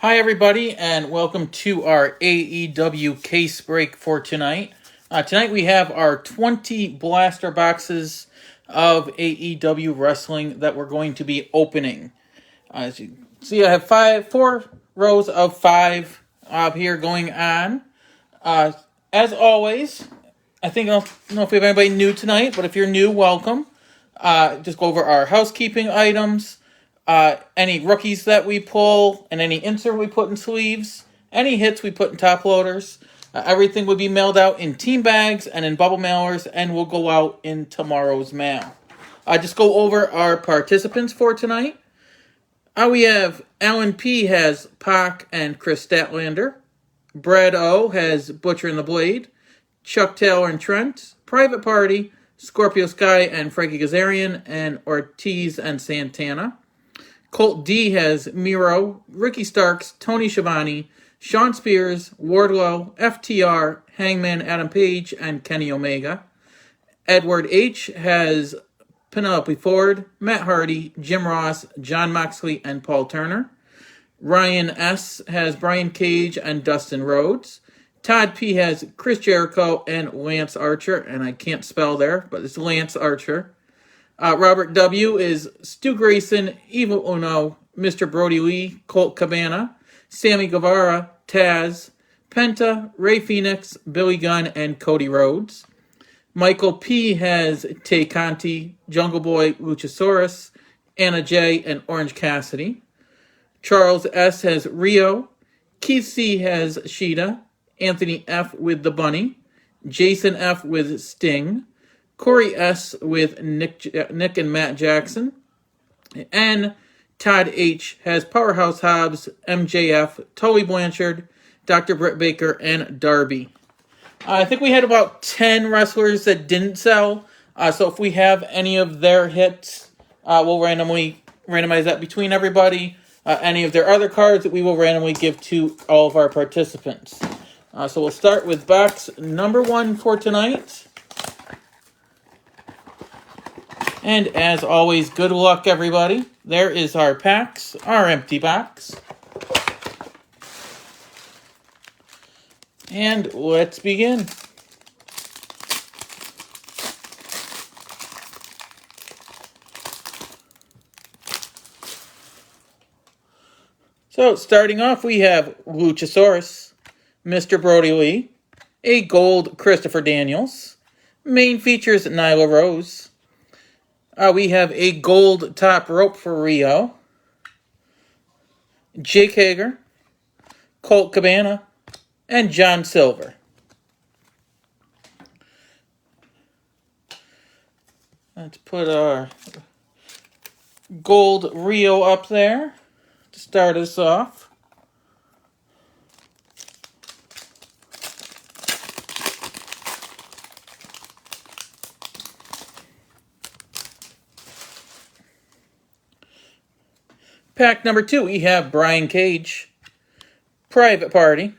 Hi, everybody, and welcome to our AEW case break for tonight. Tonight we have our 20 blaster boxes of AEW wrestling that we're going to be opening. As you see, I have four rows of five here going on. As always, I don't know if we have anybody new tonight, but if you're new, welcome. Just go over our housekeeping items. Any rookies that we pull, and any insert we put in sleeves, any hits we put in top loaders. Everything will be mailed out in team bags and in bubble mailers, and will go out in tomorrow's mail. Just go over our participants for tonight. We have Alan P. has Pac and Chris Statlander. Brad O. has Butcher and the Blade. Chuck Taylor and Trent. Private Party, Scorpio Sky and Frankie Kazarian, and Ortiz and Santana. Colt D has Miro, Ricky Starks, Tony Schiavone, Sean Spears, Wardlow, FTR, Hangman Adam Page, and Kenny Omega. Edward H has Penelope Ford, Matt Hardy, Jim Ross, John Moxley, and Paul Turner. Ryan S. has Brian Cage and Dustin Rhodes. Todd P. has Chris Jericho and Lance Archer, and I can't spell there, but it's Lance Archer. Robert W. is Stu Grayson, Evil Uno, Mr. Brody Lee, Colt Cabana, Sami Guevara, Taz, Penta, Ray Phoenix, Billy Gunn, and Cody Rhodes. Michael P. has Tay Conti, Jungle Boy, Luchasaurus, Anna J., and Orange Cassidy. Charles S. has Rio. Keith C. has Sheeta. Anthony F. with the Bunny. Jason F. with Sting. Corey S. with Nick and Matt Jackson. And Todd H. has Powerhouse Hobbs, MJF, Tully Blanchard, Dr. Britt Baker, and Darby. I think we had about 10 wrestlers that didn't sell. So if we have any of their hits, we'll randomize that between everybody. Any of their other cards that we will randomly give to all of our participants. So we'll start with box number 1 for tonight. And as always, good luck, everybody. There is our packs, our empty box. And let's begin. So, starting off, we have Luchasaurus, Mr. Brody Lee, a gold Christopher Daniels, main features Nyla Rose. We have a gold top rope for Rio, Jake Hager, Colt Cabana, and John Silver. Let's put our gold Rio up there to start us off. Pack number 2, we have Brian Cage, Private Party,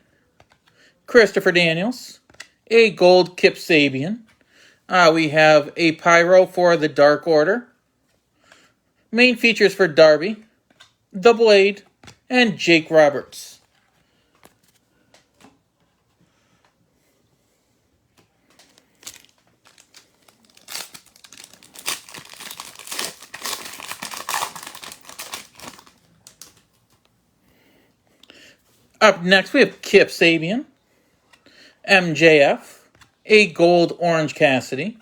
Christopher Daniels, a gold Kip Sabian. We have a Pyro for the Dark Order. Main features for Darby, The Blade, and Jake Roberts. Up next, we have Kip Sabian, MJF, a gold Orange Cassidy,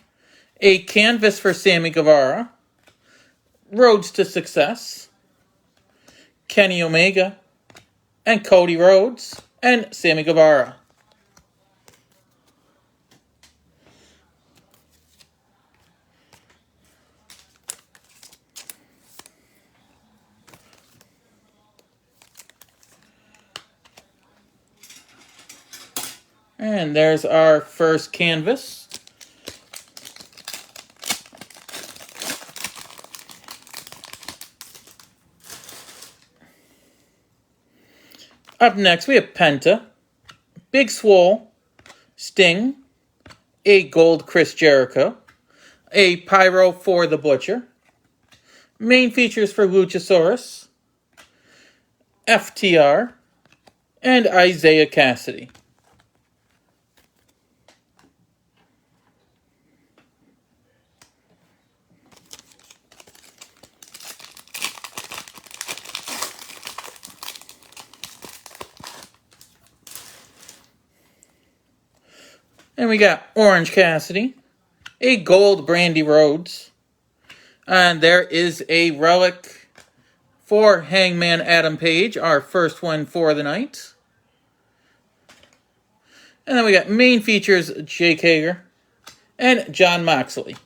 a canvas for Sami Guevara, Roads to Success, Kenny Omega, and Cody Rhodes, and Sami Guevara. And there's our first canvas. Up next, we have Penta, Big Swole, Sting, a gold Chris Jericho, a Pyro for the Butcher, main features for Luchasaurus, FTR, and Isaiah Cassidy. And we got Orange Cassidy, a gold Brandy Rhodes, and there is a relic for Hangman Adam Page, our first one for the night. And then we got main features Jake Hager and Jon Moxley.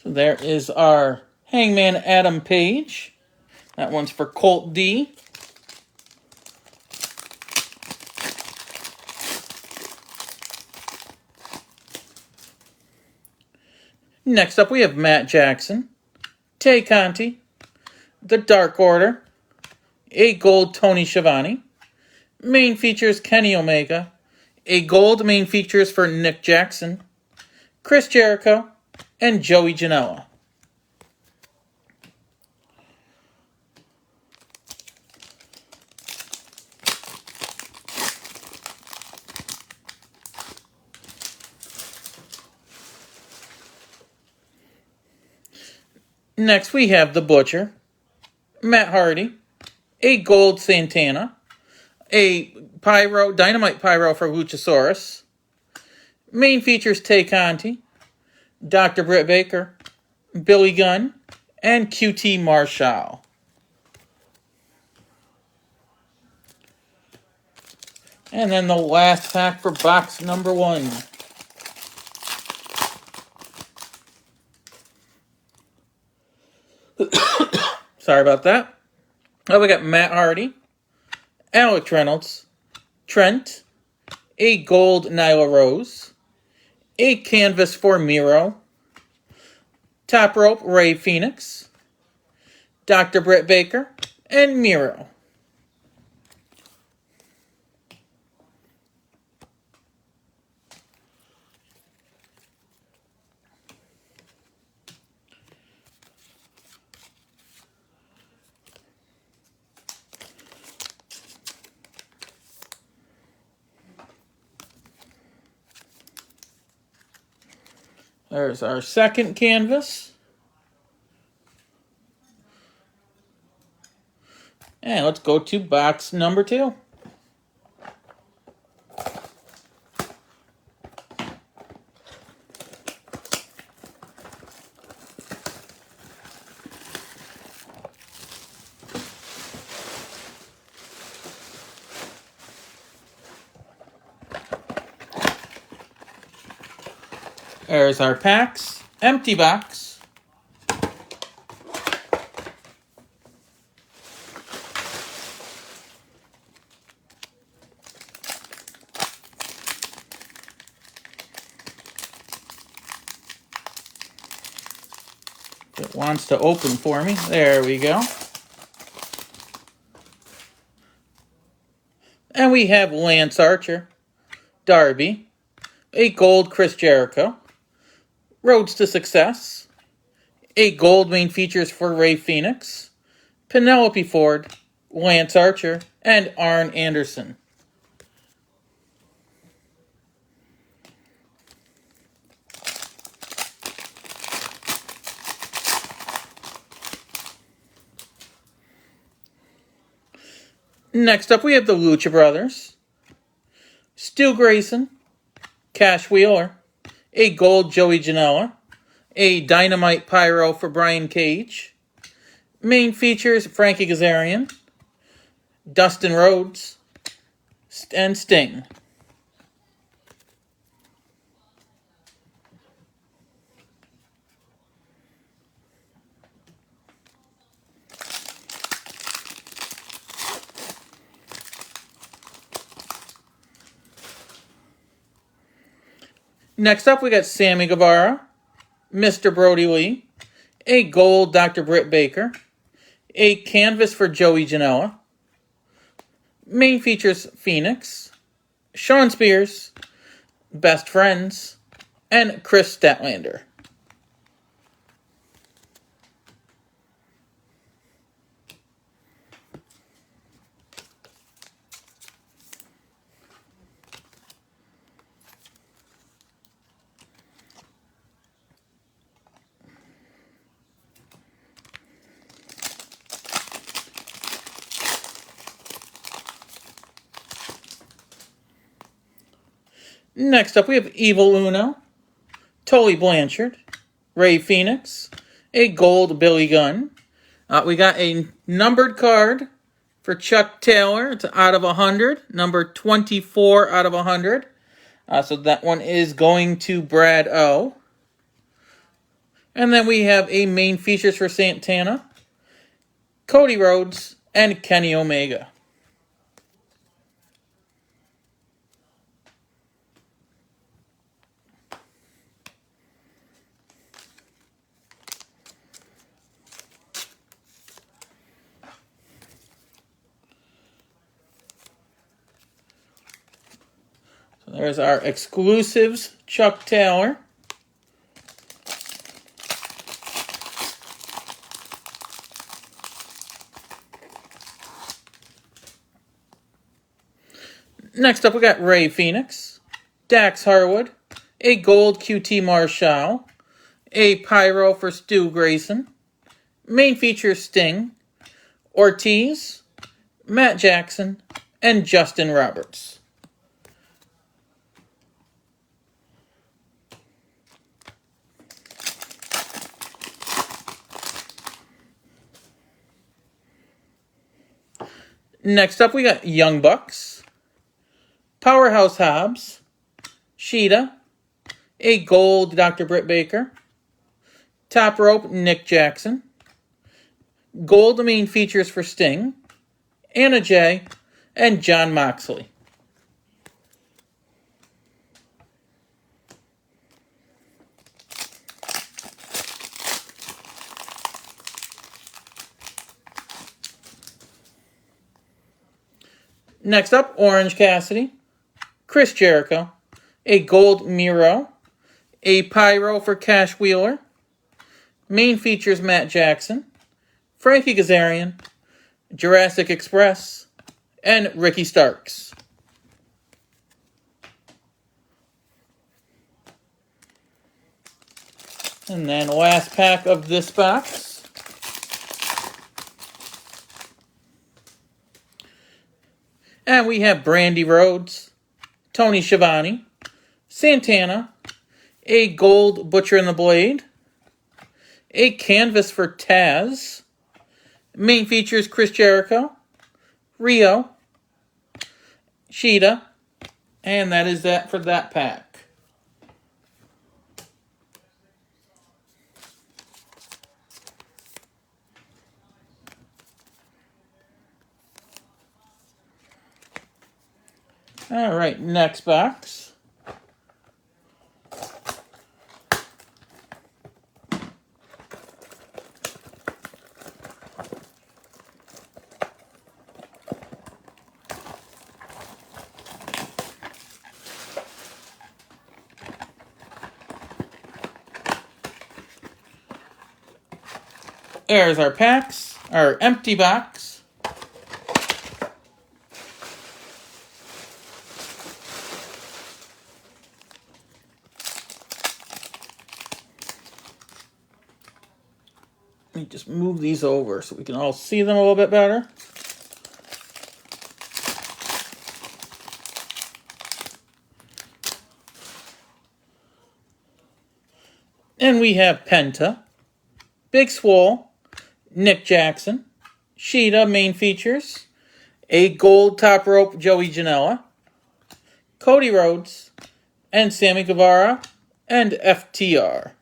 So there is our Hangman Adam Page. That one's for Colt D. Next up we have Matt Jackson, Tay Conti, The Dark Order, a gold Tony Schiavone, main features Kenny Omega, a gold main features for Nick Jackson, Chris Jericho, and Joey Janela. Next we have The Butcher, Matt Hardy, a gold Santana, a Dynamite Pyro for Luchasaurus, main features Tay Conti, Dr. Britt Baker, Billy Gunn, and QT Marshall. And then the last pack for box number 1. Sorry about that. Oh, we got Matt Hardy, Alex Reynolds, Trent, a gold Nyla Rose, a canvas for Miro, top rope Ray Phoenix, Dr. Britt Baker, and Miro. There's our second canvas. And let's go to box number 2. There's our packs. Empty box. It wants to open for me. There we go. And we have Lance Archer, Darby, a gold Chris Jericho, Roads to Success, a gold main features for Ray Phoenix, Penelope Ford, Lance Archer, and Arn Anderson. Next up, we have the Lucha Brothers, Stu Grayson, Cash Wheeler, a gold Joey Janela, a Dynamite Pyro for Brian Cage, main features Frankie Kazarian, Dustin Rhodes, and Sting. Next up, we got Sami Guevara, Mr. Brody Lee, a gold Dr. Britt Baker, a canvas for Joey Janela, main features Phoenix, Sean Spears, Best Friends, and Chris Statlander. Next up, we have Evil Uno, Tully Blanchard, Ray Phoenix, a gold Billy Gunn. We got a numbered card for Chuck Taylor. It's out of 100, number 24 out of 100. So that one is going to Brad O. And then we have a main features for Santana, Cody Rhodes, and Kenny Omega. So there's our exclusives, Chuck Taylor. Next up, we got Ray Phoenix, Dax Harwood, a gold QT Marshall, a Pyro for Stu Grayson, main features Sting, Ortiz, Matt Jackson, and Justin Roberts. Next up, we got Young Bucks, Powerhouse Hobbs, Sheeta, a gold Dr. Britt Baker, Top Rope Nick Jackson, gold main features for Sting, Anna Jay, and Jon Moxley. Next up, Orange Cassidy, Chris Jericho, a gold Miro, a Pyro for Cash Wheeler, main features Matt Jackson, Frankie Kazarian, Jurassic Express, and Ricky Starks. And then last pack of this box. And we have Brandy Rhodes, Tony Schiavone, Santana, a gold Butcher and the Blade, a canvas for Taz, main features Chris Jericho, Rio, Sheeta, and that is that for that pack. All right, next box. There's our packs, our empty box. Let me just move these over so we can all see them a little bit better. And we have Penta, Big Swole, Nick Jackson, Sheeta main features, a gold Top Rope Joey Janela, Cody Rhodes, and Sami Guevara, and FTR.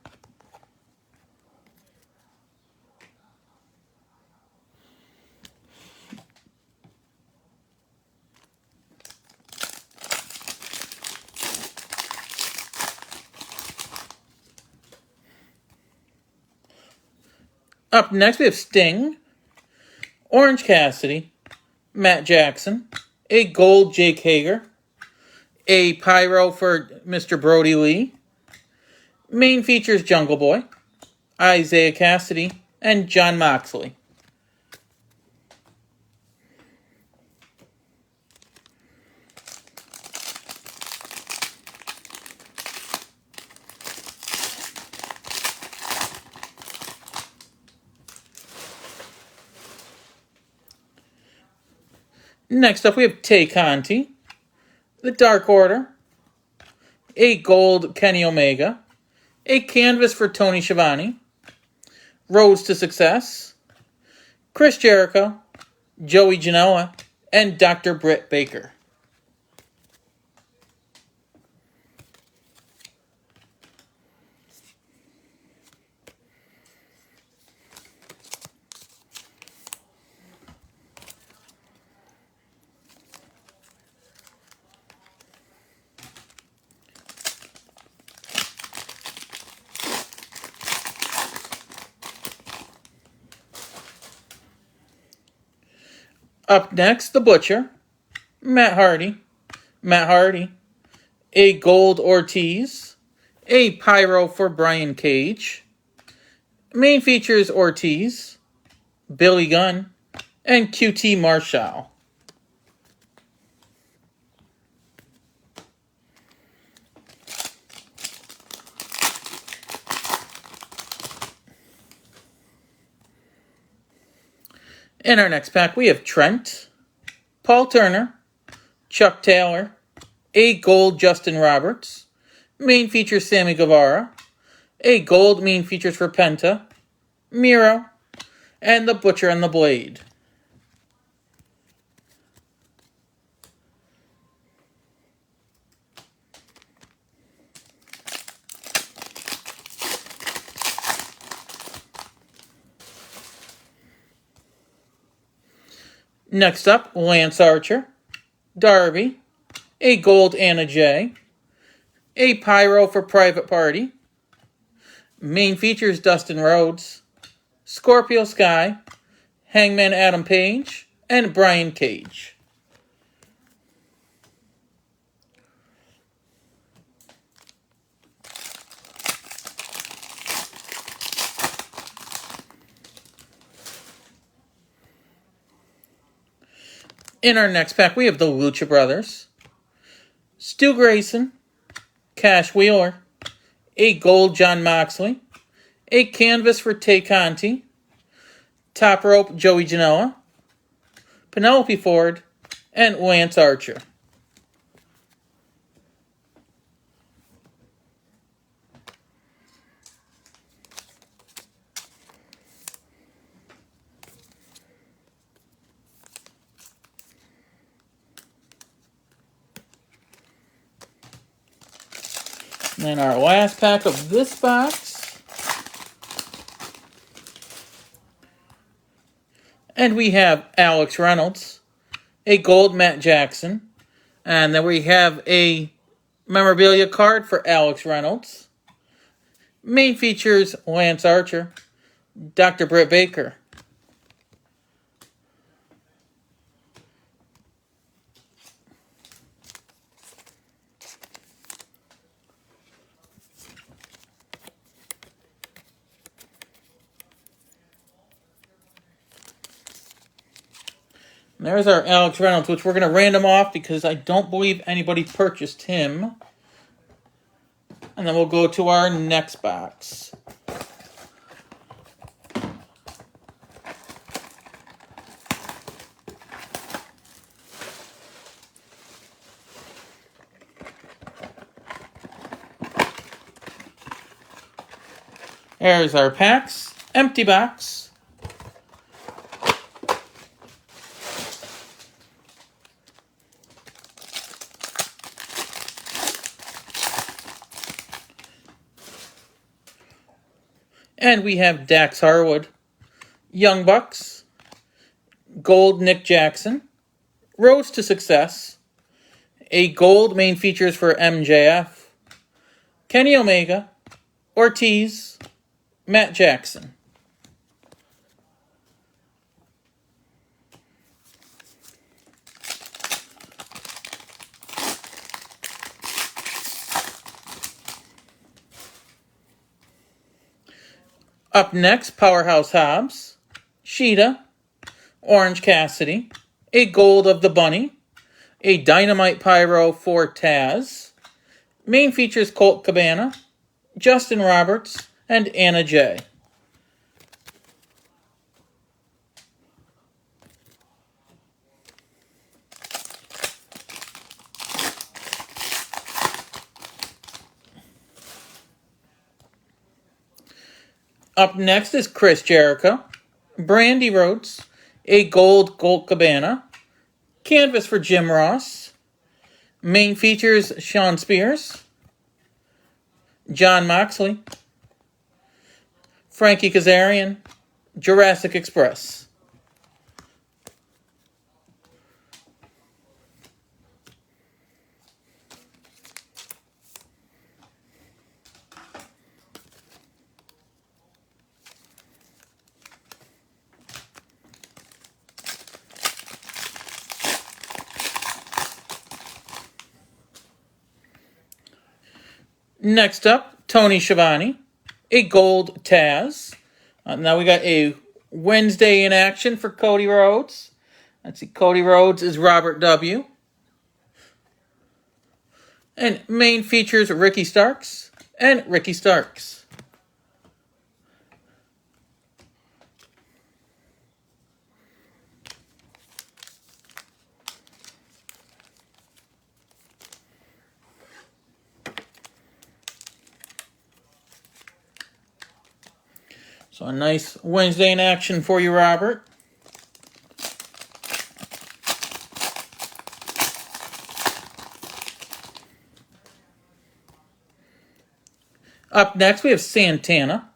Up next, we have Sting, Orange Cassidy, Matt Jackson, a gold Jake Hager, a pyro for Mr. Brody Lee. Main features Jungle Boy, Isaiah Cassidy, and Jon Moxley. Next up, we have Tay Conti, the Dark Order, a gold Kenny Omega, a canvas for Tony Schiavone, Rhodes to Success, Chris Jericho, Joey Janela, and Dr. Britt Baker. Up next, The Butcher, Matt Hardy, a gold Ortiz, a pyro for Brian Cage. Main features Ortiz, Billy Gunn, and QT Marshall. In our next pack, we have Trent, Paul Turner, Chuck Taylor, a gold Justin Roberts, main features Sami Guevara, a gold main features for Penta, Miro, and the Butcher and the Blade. Next up, Lance Archer, Darby, a gold Anna Jay, a pyro for Private Party, main features Dustin Rhodes, Scorpio Sky, Hangman Adam Page, and Brian Cage. In our next pack, we have the Lucha Brothers, Stu Grayson, Cash Wheeler, a gold Jon Moxley, a canvas for Tay Conti, top rope Joey Janela, Penelope Ford, and Lance Archer. And our last pack of this box. And we have Alex Reynolds, a gold Matt Jackson. And then we have a memorabilia card for Alex Reynolds. Main features Lance Archer, Dr. Britt Baker. And there's our Alex Reynolds, which we're going to random off because I don't believe anybody purchased him. And then we'll go to our next box. There's our packs. Empty box. And we have Dax Harwood, Young Bucks, gold Nick Jackson, Rhodes to Success, a gold main features for MJF, Kenny Omega, Ortiz, Matt Jackson. Up next, Powerhouse Hobbs, Sheeta, Orange Cassidy, a Gold of the Bunny, a Dynamite Pyro for Taz. Main features Colt Cabana, Justin Roberts, and Anna Jay. Up next is Chris Jericho, Brandy Rhodes, a Gold Colt Cabana, Canvas for Jim Ross. Main features Sean Spears, John Moxley, Frankie Kazarian, Jurassic Express. Next up, Tony Schiavone, a Gold Taz. Now we got a Wednesday in action for Cody Rhodes. Let's see, Cody Rhodes is Robert W. And main features Ricky Starks and Ricky Starks. So a nice Wednesday in action for you, Robert. Up next, we have Santana,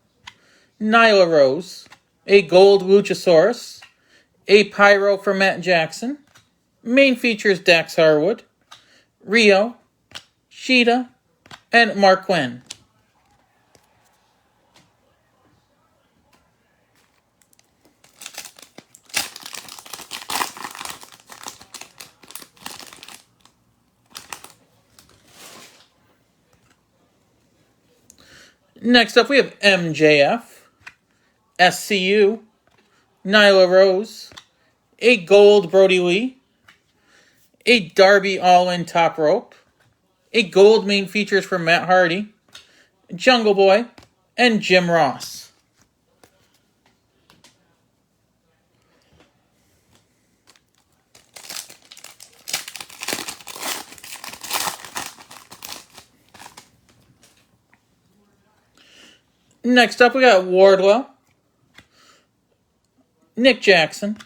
Nyla Rose, a Gold Luchasaurus, a Pyro for Matt Jackson. Main features Dax Harwood, Rio, Sheeta, and Mark Quinn. Next up, we have MJF, SCU, Nyla Rose, a Gold Brody Lee, a Darby All-In Top Rope, a Gold main features for Matt Hardy, Jungle Boy, and Jim Ross. Next up, we got Wardlow, Nick Jackson,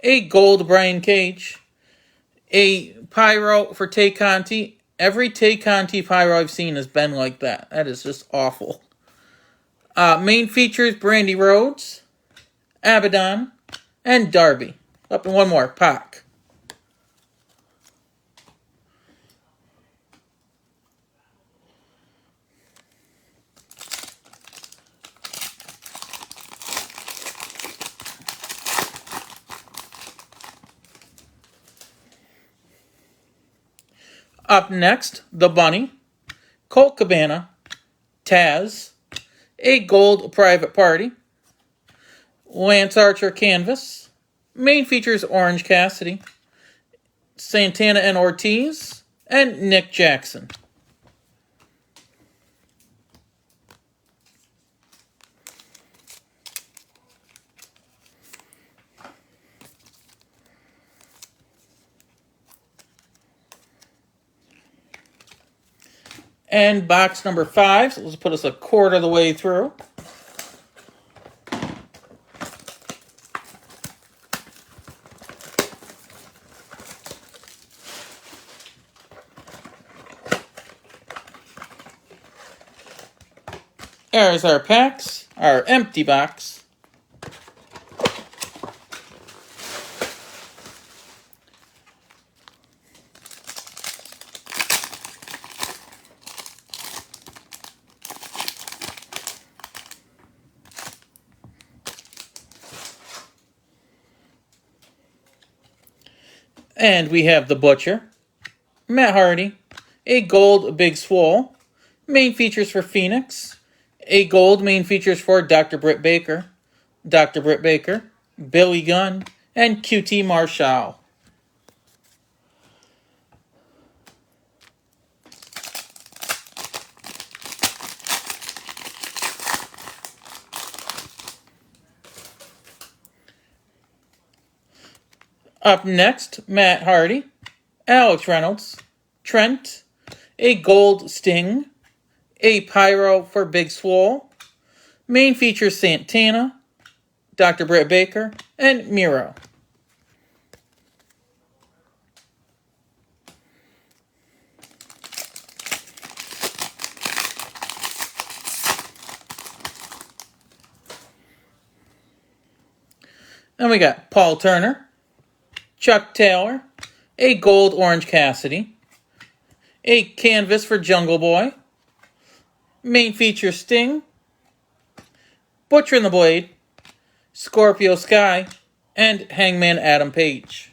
a Gold Brian Cage, a Pyro for Tay Conti. Every Tay Conti Pyro I've seen has been like that. That is just awful. Main features Brandy Rhodes, Abaddon, and Darby. Up and one more, Pac. Up next, The Bunny, Colt Cabana, Taz, a Gold Private Party, Lance Archer Canvas, main features Orange Cassidy, Santana and Ortiz, and Nick Jackson. And box number 5, so let's put us a quarter of the way through. There's our packs, our empty box. And we have the Butcher, Matt Hardy, a Gold Big Swole, main features for Phoenix, A gold main features for Dr. Britt Baker, Billy Gunn, and QT Marshall. Up next, Matt Hardy, Alex Reynolds, Trent, a gold Sting, a Pyro for Big Swole, main features Santana, Dr. Britt Baker, and Miro. Then we got Paul Turner, Chuck Taylor, a gold Orange Cassidy, a canvas for Jungle Boy, main feature Sting, Butcher and the Blade, Scorpio Sky, and Hangman Adam Page.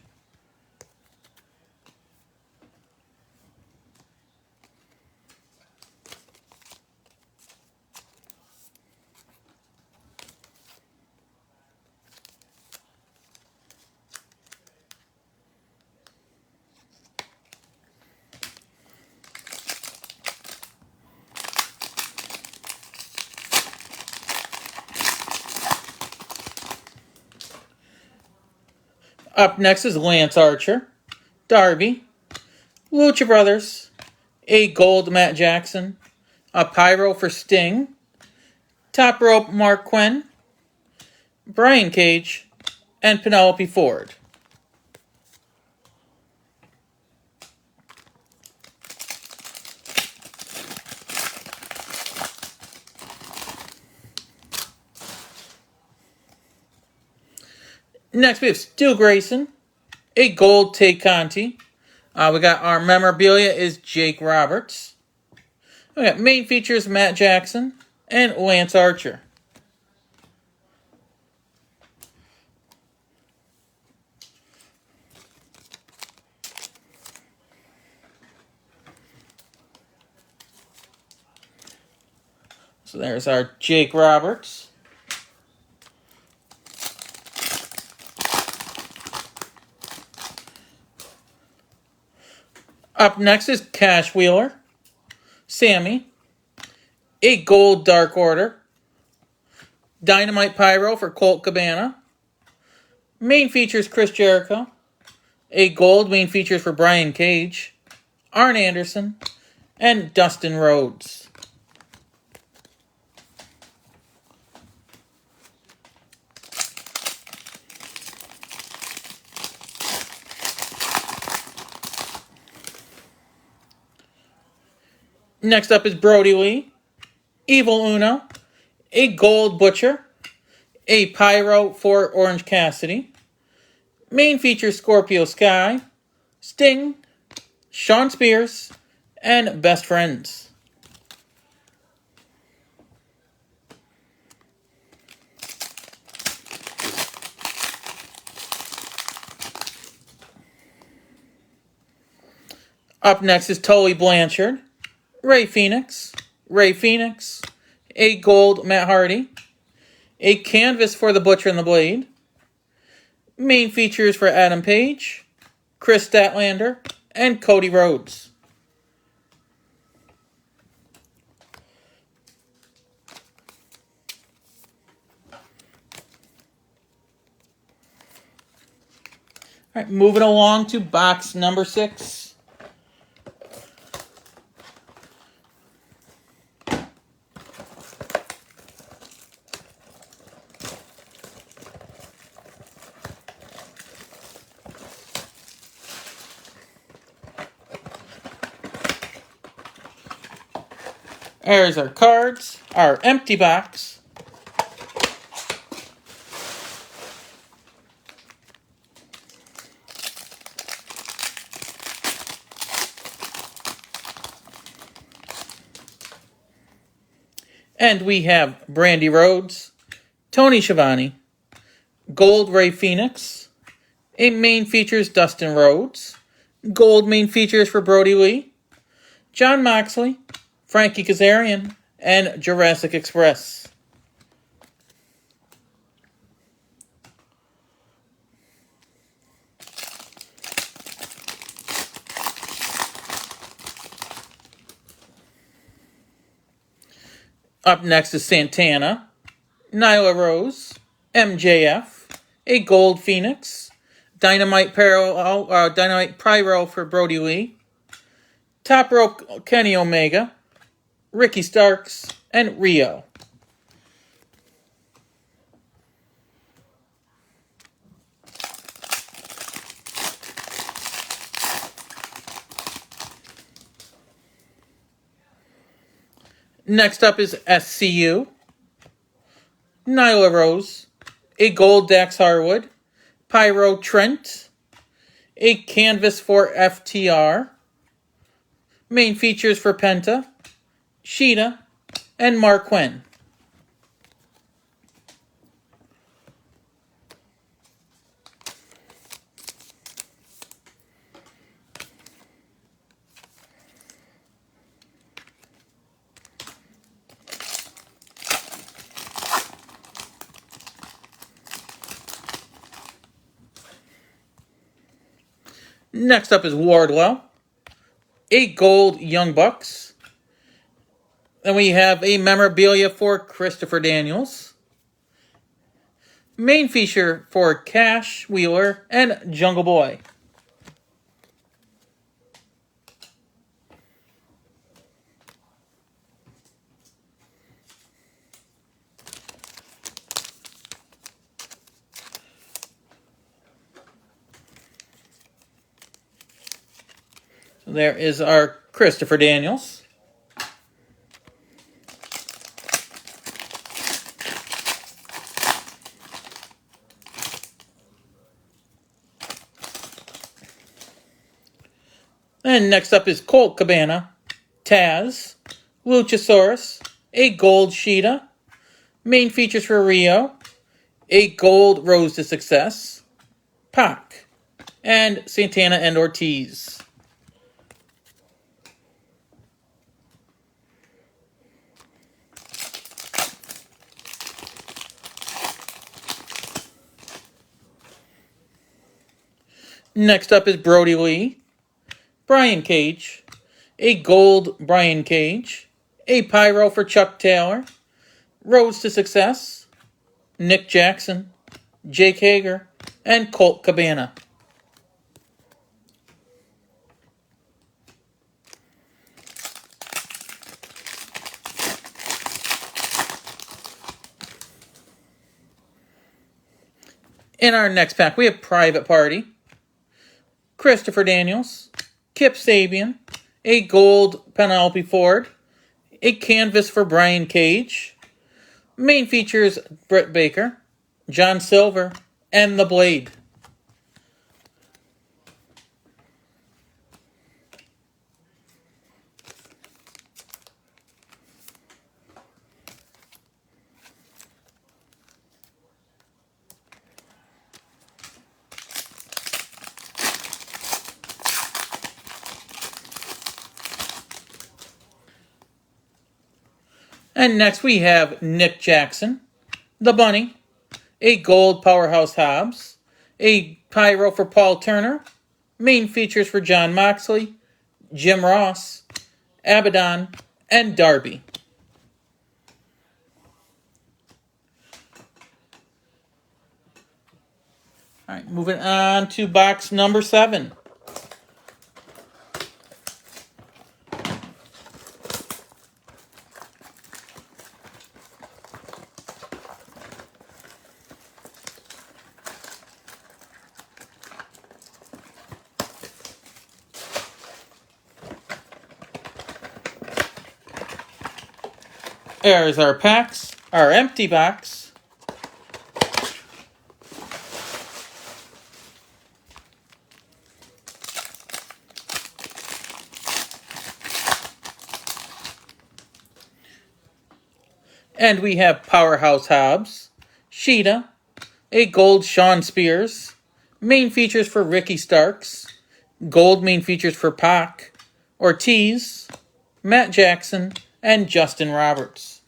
Up next is Lance Archer, Darby, Lucha Brothers, a gold Matt Jackson, a Pyro for Sting, Top Rope Mark Quinn, Brian Cage, and Penelope Ford. Next, we have Stu Grayson, a gold Tay Conti. We got our memorabilia is Jake Roberts. We got main features Matt Jackson and Lance Archer. So there's our Jake Roberts. Up next is Cash Wheeler, Sammy, a gold Dark Order, Dynamite Pyro for Colt Cabana, main features Chris Jericho, a gold main features for Brian Cage, Arn Anderson, and Dustin Rhodes. Next up is Brody Lee, Evil Uno, a gold Butcher, a Pyro for Orange Cassidy, main feature Scorpio Sky, Sting, Shawn Spears, and Best Friends. Up next is Tully Blanchard, Ray Phoenix, a gold Matt Hardy, a canvas for the Butcher and the Blade, main features for Adam Page, Chris Statlander, and Cody Rhodes. All right, moving along to box number 6. There's our cards, our empty box. And we have Brandy Rhodes, Tony Schiavone, gold Ray Phoenix, a main features Dustin Rhodes, gold main features for Brody Lee, John Moxley, Frankie Kazarian, and Jurassic Express. Up next is Santana, Nyla Rose, MJF, a Gold Phoenix, Dynamite Pyro for Brody Lee, Top Rope Kenny Omega, Ricky Starks, and Rio. Next up is SCU, Nyla Rose, a Gold Dax Harwood, Pyro Trent, a Canvas for FTR, main features for Penta, Sheeta, and Mark Quinn. Next up is Wardlow, a Gold Young Bucks. Then we have a memorabilia for Christopher Daniels. Main feature for Cash Wheeler and Jungle Boy. There is our Christopher Daniels. And next up is Colt Cabana, Taz, Luchasaurus, a Gold Sheeta, main features for Rio, a Gold Rose to Success, Pac, and Santana and Ortiz. Next up is Brody Lee, Brian Cage, a Gold Brian Cage, a Pyro for Chuck Taylor, Rose to Success, Nick Jackson, Jake Hager, and Colt Cabana. In our next pack, we have Private Party, Christopher Daniels, Kip Sabian, a Gold Penelope Ford, a Canvas for Brian Cage, main features Britt Baker, John Silver, and The Blade. And next we have Nick Jackson, The Bunny, a Gold Powerhouse Hobbs, a Pyro for Paul Turner, main features for John Moxley, Jim Ross, Abaddon, and Darby. All right, moving on to box number 7. There's our packs, our empty box. And we have Powerhouse Hobbs, Sheeta, a Gold Shawn Spears, main features for Ricky Starks, Gold main features for Pac, Ortiz, Matt Jackson, and Justin Roberts.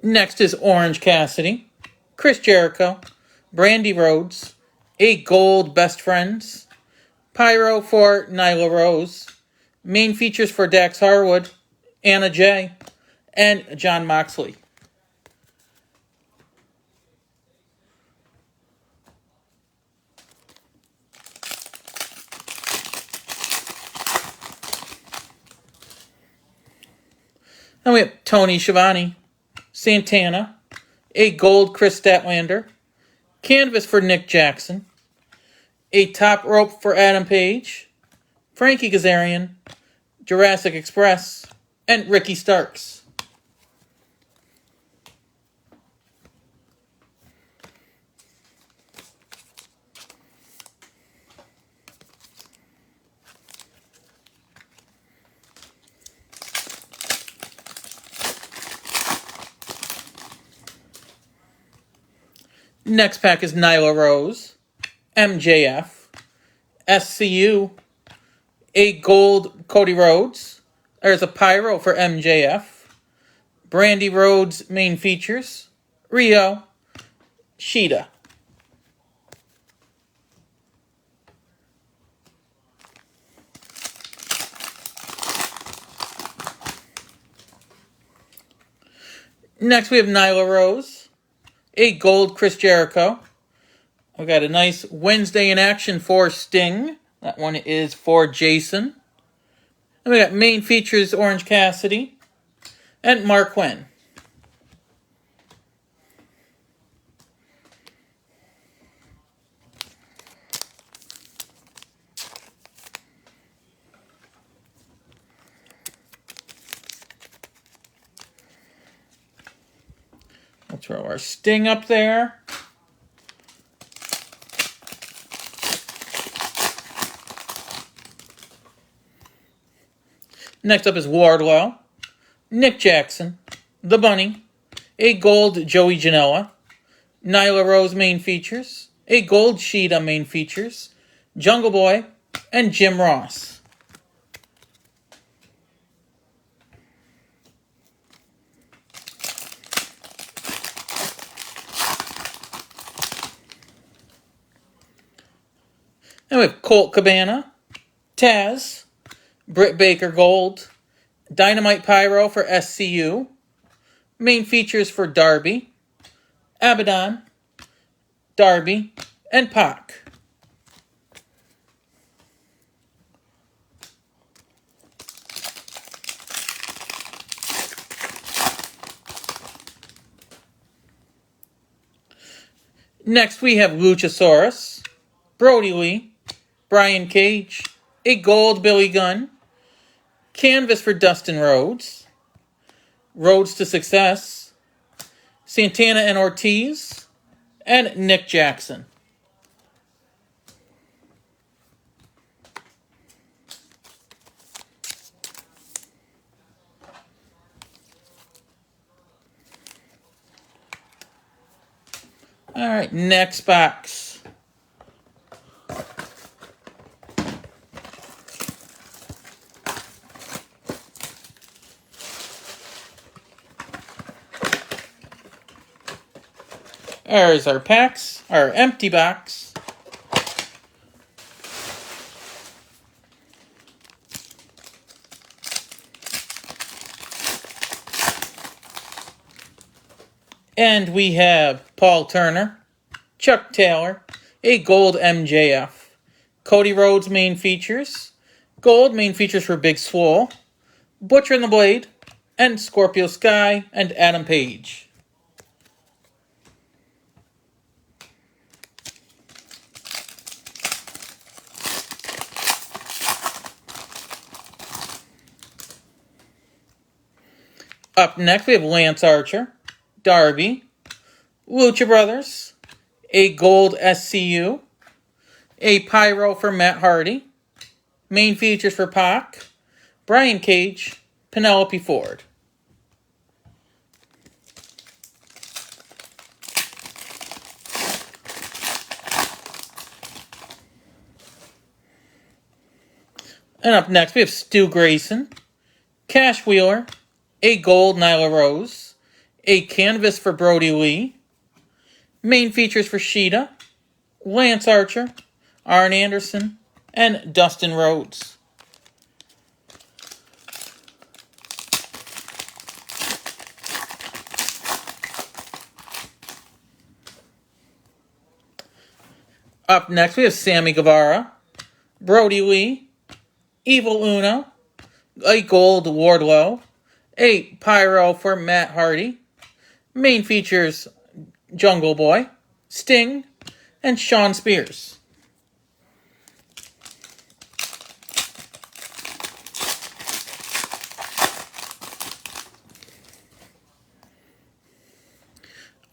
Next is Orange Cassidy, Chris Jericho, Brandy Rhodes, a gold Best Friends, Pyro for Nyla Rose, main features for Dax Harwood, Anna Jay, and Jon Moxley. Then we have Tony Schiavone, Santana, a gold Chris Statlander, canvas for Nick Jackson, a top rope for Adam Page, Frankie Kazarian, Jurassic Express, and Ricky Starks. Next pack is Nyla Rose, MJF, SCU, a gold Cody Rhodes. There's a Pyro for MJF, Brandy Rhodes main features, Rio, Sheeta. Next we have Nyla Rose, a gold Chris Jericho. We got a nice Wednesday in action for Sting. That one is for Jason. And we got main features Orange Cassidy and Mark Quinn. We'll throw our Sting up there. Next up is Wardlow, Nick Jackson, The Bunny, a gold Joey Janela, Nyla Rose main features, a gold Sheeta main features, Jungle Boy, and Jim Ross. And we have Colt Cabana, Taz, Britt Baker Gold, Dynamite Pyro for SCU, main features for Darby, Abaddon, Darby, and Pac. Next we have Luchasaurus, Brody Lee, Brian Cage, a gold Billy Gunn, canvas for Dustin Rhodes, Rhodes to Success, Santana and Ortiz, and Nick Jackson. All right, next box. There's our packs, our empty box. And we have Paul Turner, Chuck Taylor, a gold MJF, Cody Rhodes main features, gold main features for Big Swole, Butcher and the Blade, and Scorpio Sky and Adam Page. Up next, we have Lance Archer, Darby, Lucha Brothers, a gold SCU, a Pyro for Matt Hardy, main features for Pac, Brian Cage, Penelope Ford. And up next, we have Stu Grayson, Cash Wheeler, a gold Nyla Rose, a canvas for Brody Lee, main features for Sheeta, Lance Archer, Arn Anderson, and Dustin Rhodes. Up next, we have Sami Guevara, Brody Lee, Evil Uno, a gold Wardlow, a Pyro for Matt Hardy. Main features Jungle Boy, Sting, and Shawn Spears.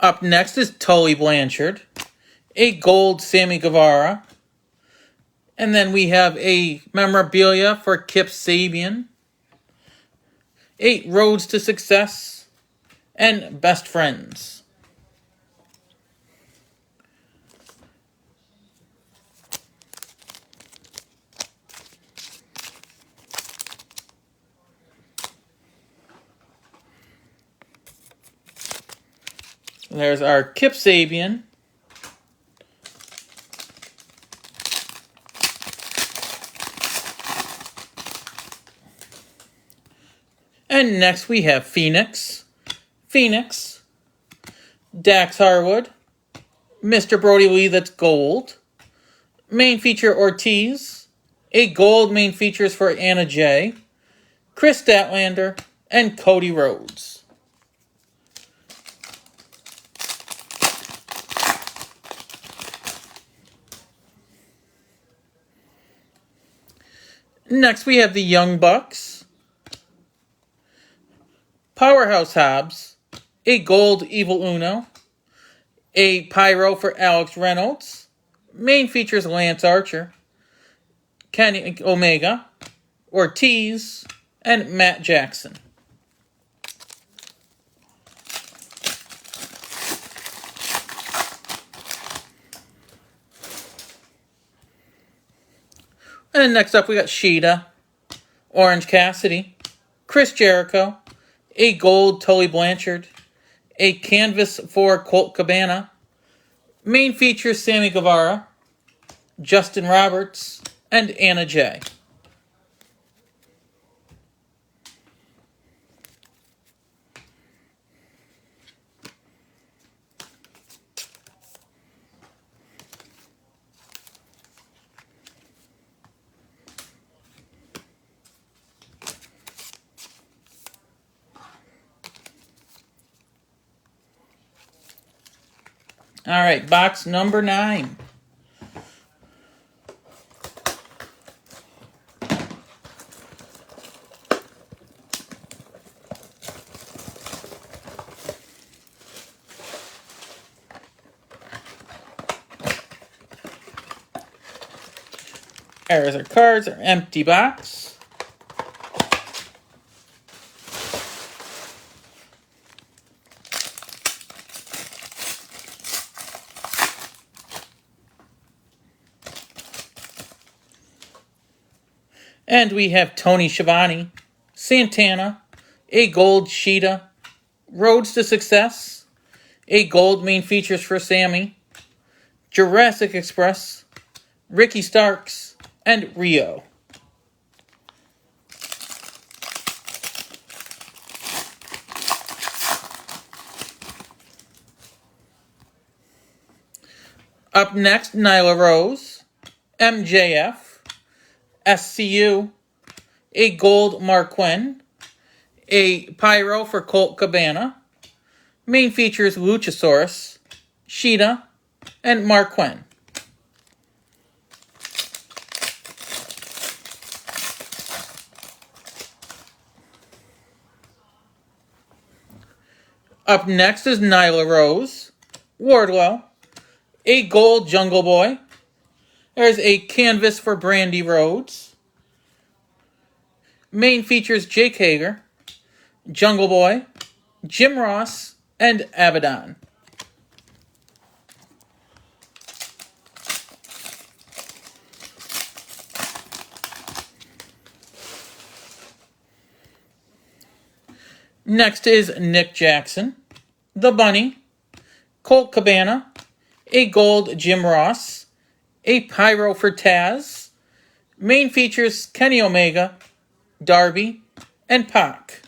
Up next is Tully Blanchard, a gold Sami Guevara, and then we have a memorabilia for Kip Sabian, 8 Roads to Success, and Best Friends. There's our Kip Sabian. And next we have Phoenix, Dax Harwood, Mr. Brody Lee that's gold, main feature Ortiz, a gold main features for Anna Jay, Chris Statlander, and Cody Rhodes. Next we have the Young Bucks, Powerhouse Hobbs, a gold Evil Uno, a Pyro for Alex Reynolds, main features Lance Archer, Kenny Omega, Ortiz, and Matt Jackson. And next up we got Sheeta, Orange Cassidy, Chris Jericho, a gold Tully Blanchard, a canvas for Colt Cabana, main features Sami Guevara, Justin Roberts, and Anna Jay. All right, box number 9. There's our cards, our empty box. And we have Tony Schiavone, Santana, a gold Sheeta, Roads to Success, a gold main features for Sammy, Jurassic Express, Ricky Starks, and Rio. Up next, Nyla Rose, MJF, SCU, a gold Mark Quinn, a Pyro for Colt Cabana, main features Luchasaurus, Sheeta, and Mark Quinn. Up next is Nyla Rose, Wardlow, a gold Jungle Boy. There's a canvas for Brandy Rhodes. Main features Jake Hager, Jungle Boy, Jim Ross, and Abaddon. Next is Nick Jackson, the Bunny, Colt Cabana, a gold Jim Ross, a Pyro for Taz. Main features Kenny Omega, Darby, and Pac.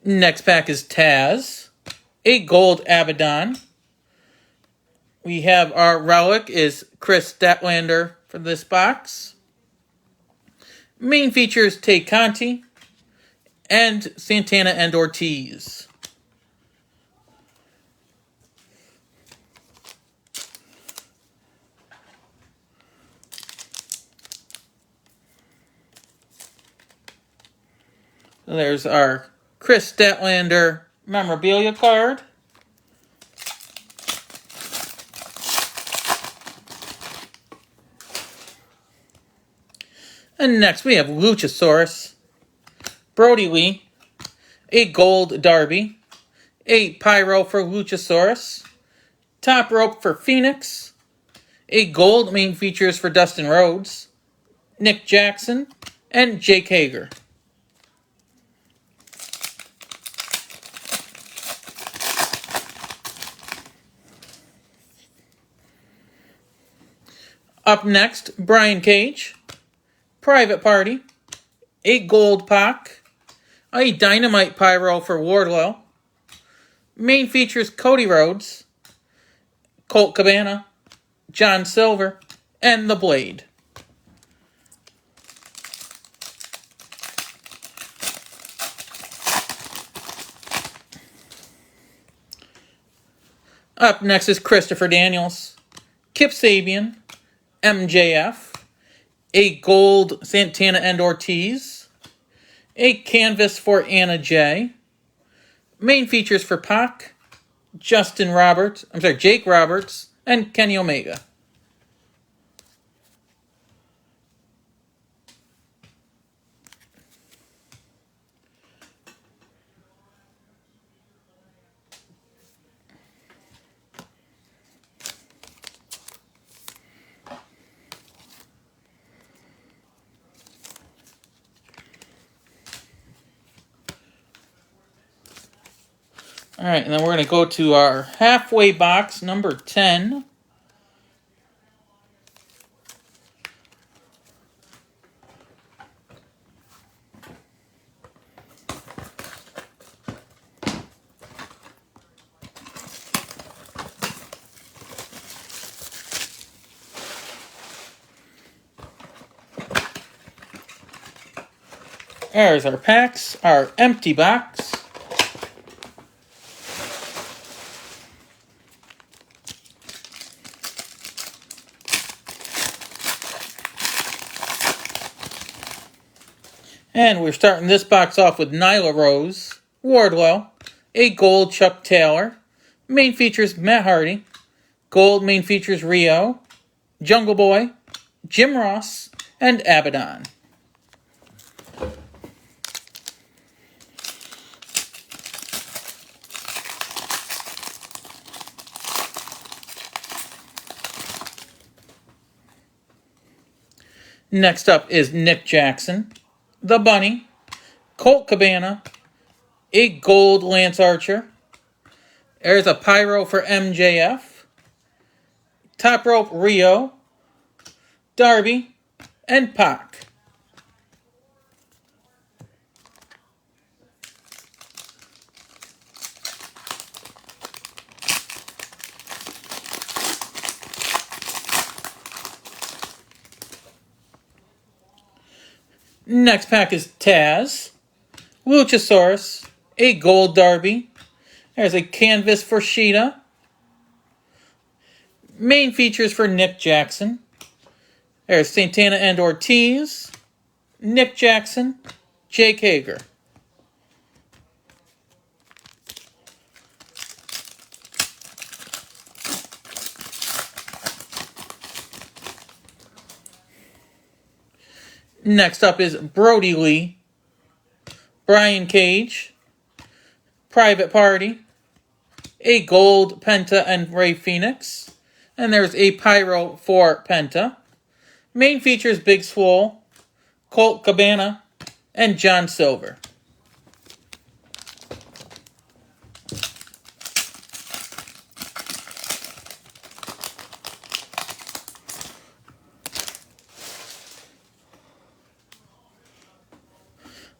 Next pack is Taz, a gold Abaddon. We have our relic is Chris Statlander for this box. Main features Tay Conti and Santana and Ortiz. There's our Chris Statlander memorabilia card. And next we have Luchasaurus, Brody Lee, a gold Darby, a Pyro for Luchasaurus, top rope for Phoenix, a gold main features for Dustin Rhodes, Nick Jackson, and Jake Hager. Up next, Brian Cage, Private Party, a gold Pac, a Dynamite Pyro for Wardlow, main features Cody Rhodes, Colt Cabana, John Silver, and The Blade. Up next is Christopher Daniels, Kip Sabian, MJF, a gold Santana and Ortiz, a canvas for Anna Jay, main features for Pac, Jake Roberts, and Kenny Omega. All right, and then we're going to go to our halfway box, number 10. There's our packs, our empty box. And we're starting this box off with Nyla Rose, Wardlow, a gold Chuck Taylor, main features Matt Hardy, gold main features Rio, Jungle Boy, Jim Ross, and Abaddon. Next up is Nick Jackson, the Bunny, Colt Cabana, a gold Lance Archer. There's a Pyro for MJF, top rope Rio, Darby, and Pac. Next pack is Taz, Luchasaurus, a gold Darby. There's a canvas for Sheeta. Main features for Nick Jackson. There's Santana and Ortiz, Nick Jackson, Jake Hager. Next up is Brody Lee, Brian Cage, Private Party, a gold Penta and Ray Phoenix. And there's a Pyro for Penta. Main features Big Swole, Colt Cabana, and John Silver.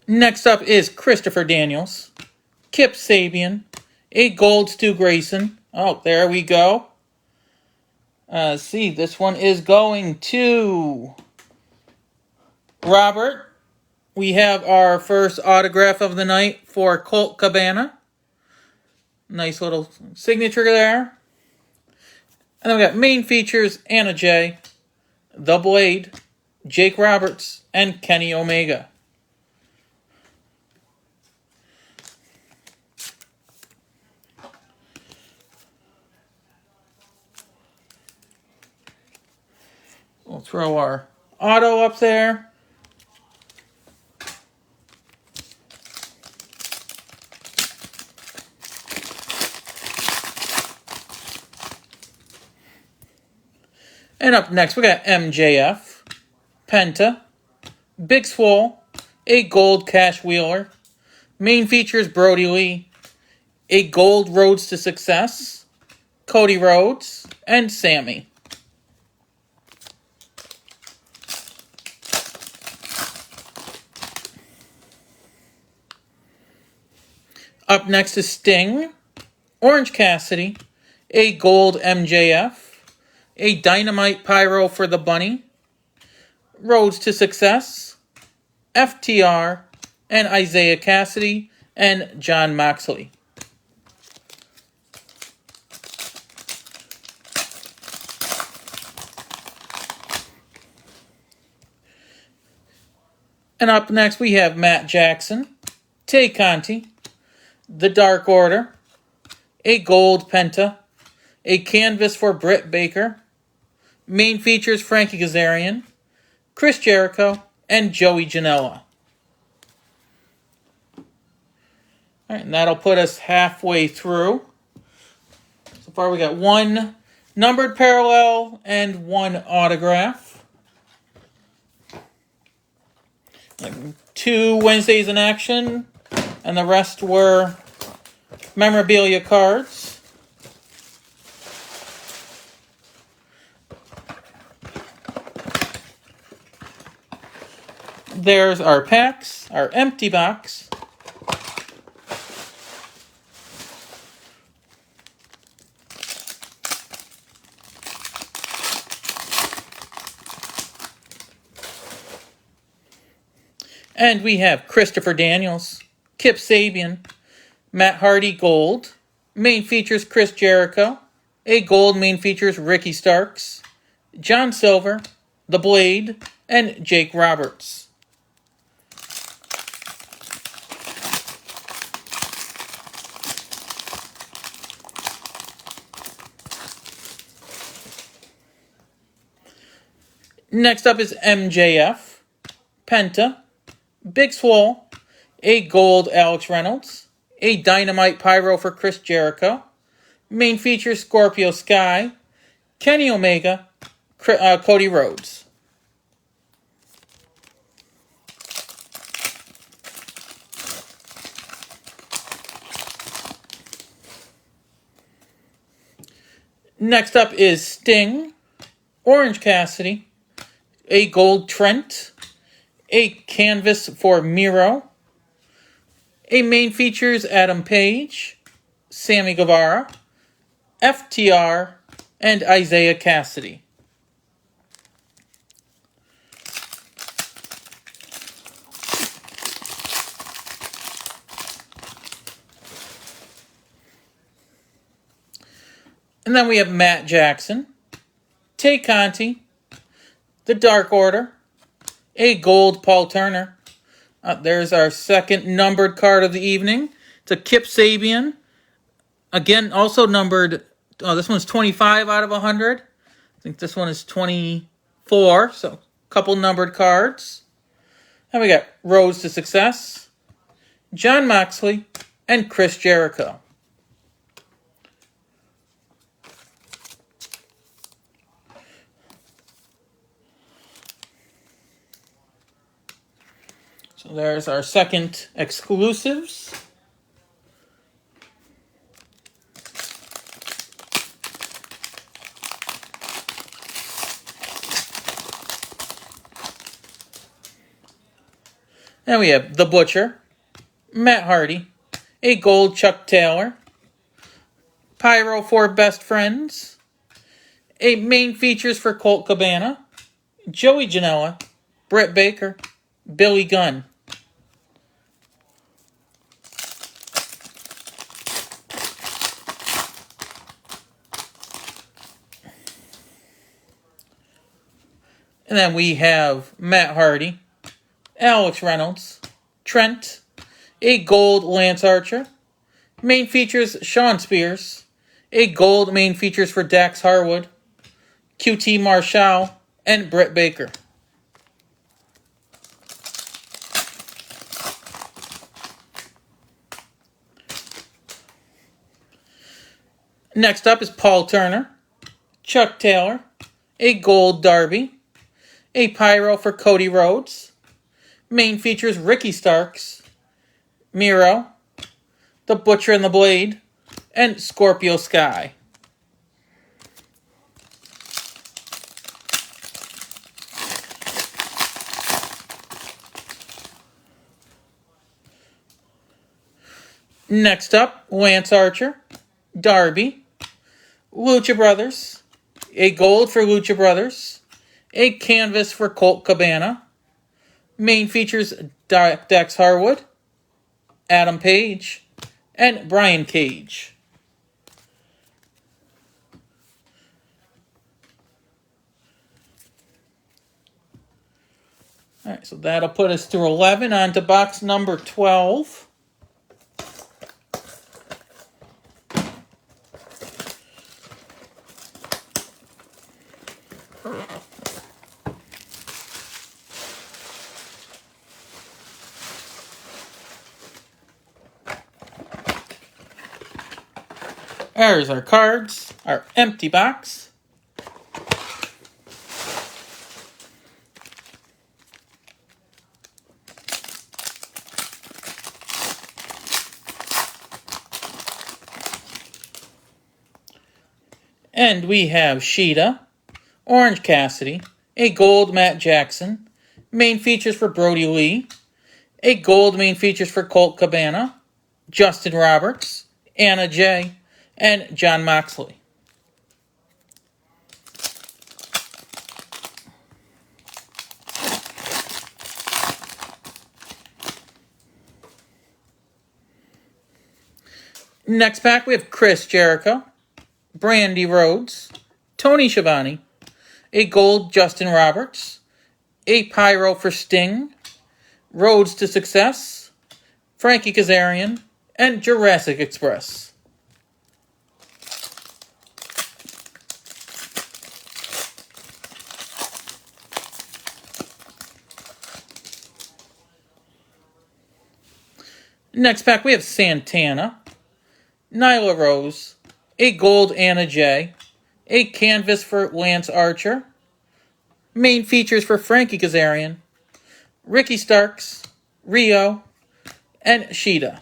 Next up is Christopher Daniels, Kip Sabian, a gold Stu Grayson. Oh, there we go. See, this one is going to Robert. We have our first autograph of the night for Colt Cabana. Nice little signature there. And then we got main features Anna Jay, The Blade, Jake Roberts, and Kenny Omega. We'll throw our auto up there. And up next, we got MJF, Penta, Big Swole, a gold Cash Wheeler. Main features Brody Lee, a gold Rhodes to Success, Cody Rhodes, and Sami. Up next is Sting, Orange Cassidy, a gold MJF, a Dynamite Pyro for the Bunny, Rhodes to Success, FTR, and Isaiah Cassidy, and John Moxley. And up next we have Matt Jackson, Tay Conti, The Dark Order, a gold Penta, a canvas for Britt Baker. Main features Frankie Kazarian, Chris Jericho, and Joey Janela. Alright, and that'll put us halfway through. So far we got one numbered parallel and one autograph. 2 Wednesdays in action, and the rest were memorabilia cards. There's our packs, our empty box. And we have Christopher Daniels, Kip Sabian, Matt Hardy Gold. Main features Chris Jericho. A gold main features Ricky Starks, John Silver, The Blade, and Jake Roberts. Next up is MJF, Penta, Big Swole, a gold Alex Reynolds, a Dynamite Pyro for Chris Jericho. Main features Scorpio Sky, Kenny Omega, Cody Rhodes. Next up is Sting, Orange Cassidy, a gold Trent, a canvas for Miro. A main features Adam Page, Sami Guevara, FTR, and Isaiah Cassidy. And then we have Matt Jackson, Tay Conti, The Dark Order, a gold Paul Turner. There's our second numbered card of the evening. It's a Kip Sabian. Again, also numbered. This one's 25 out of 100. I think this one is 24. So, a couple numbered cards. And we got Rhodes to Success, John Moxley, and Chris Jericho. So there's our second exclusives. Then we have The Butcher, Matt Hardy, a gold Chuck Taylor, Pyro for Best Friends, a main features for Colt Cabana, Joey Janela, Britt Baker, Billy Gunn. And then we have Matt Hardy, Alex Reynolds, Trent, a gold Lance Archer, main features Sean Spears, a gold main features for Dax Harwood, QT Marshall, and Britt Baker. Next up is Paul Turner, Chuck Taylor, a gold Darby, a Pyro for Cody Rhodes, main features Ricky Starks, Miro, The Butcher and the Blade, and Scorpio Sky. Next up, Lance Archer, Darby, Lucha Brothers, a gold for Lucha Brothers, a canvas for Colt Cabana, main features Dax Harwood, Adam Page, and Brian Cage. Alright, so that'll put us through 11 on to box number 12. There's our cards, our empty box. And we have Sheeta, Orange Cassidy, a gold Matt Jackson, main features for Brody Lee, a gold main features for Colt Cabana, Justin Roberts, Anna Jay, and John Moxley. Next pack we have Chris Jericho, Brandy Rhodes, Tony Schiavone, a gold Justin Roberts, a Pyro for Sting, Rhodes to Success, Frankie Kazarian, and Jurassic Express. Next pack we have Santana, Nyla Rose, a gold Anna Jay, a canvas for Lance Archer, main features for Frankie Kazarian, Ricky Starks, Rio, and Sheeta.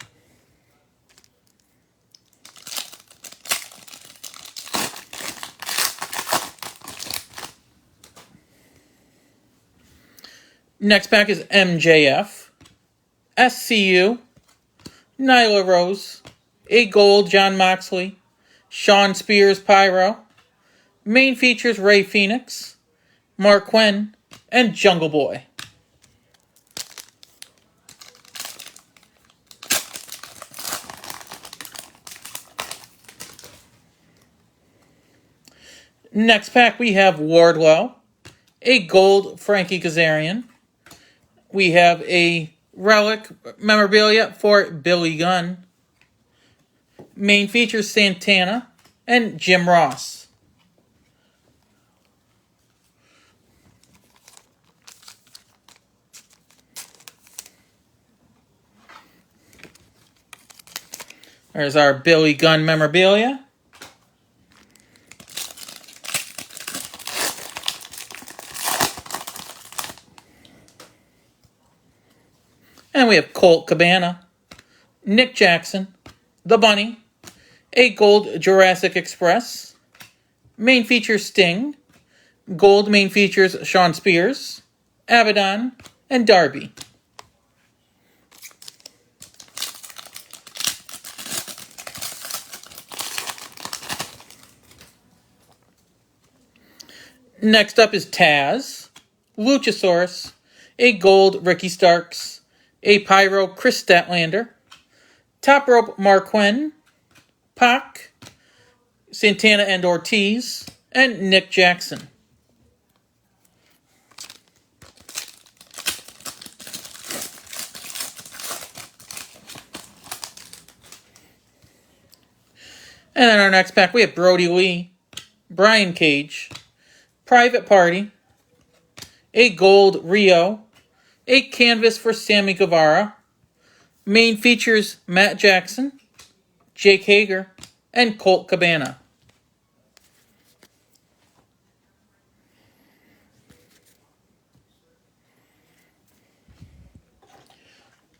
Next pack is MJF, SCU, Nyla Rose, a gold John Moxley, Sean Spears Pyro, main features Ray Phoenix, Mark Quinn, and Jungle Boy. Next pack we have Wardlow, a gold Frankie Kazarian. We have a relic memorabilia for Billy Gunn. Main features Santana and Jim Ross. There's our Billy Gunn memorabilia. And we have Colt Cabana, Nick Jackson, The Bunny, a gold Jurassic Express, main features Sting, gold main features Shawn Spears, Abaddon, and Darby. Next up is Taz, Luchasaurus, a gold Ricky Starks, a pyro Chris Statlander, top rope Mark Quinn, Pac, Santana and Ortiz, and Nick Jackson. And in our next pack, we have Brody Lee, Brian Cage, Private Party, a gold Rio, a canvas for Sami Guevara, main features Matt Jackson, Jake Hager, and Colt Cabana.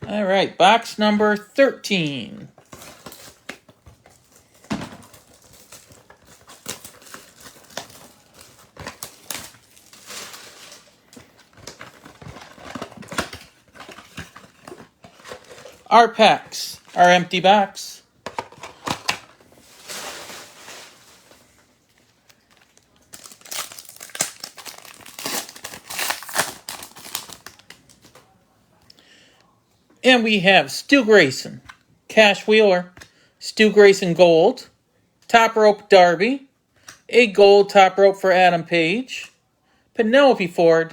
All right, box number 13. Our packs, our empty box. And we have Stu Grayson, Cash Wheeler, Stu Grayson Gold, Top Rope Darby, a gold top rope for Adam Page, Penelope Ford,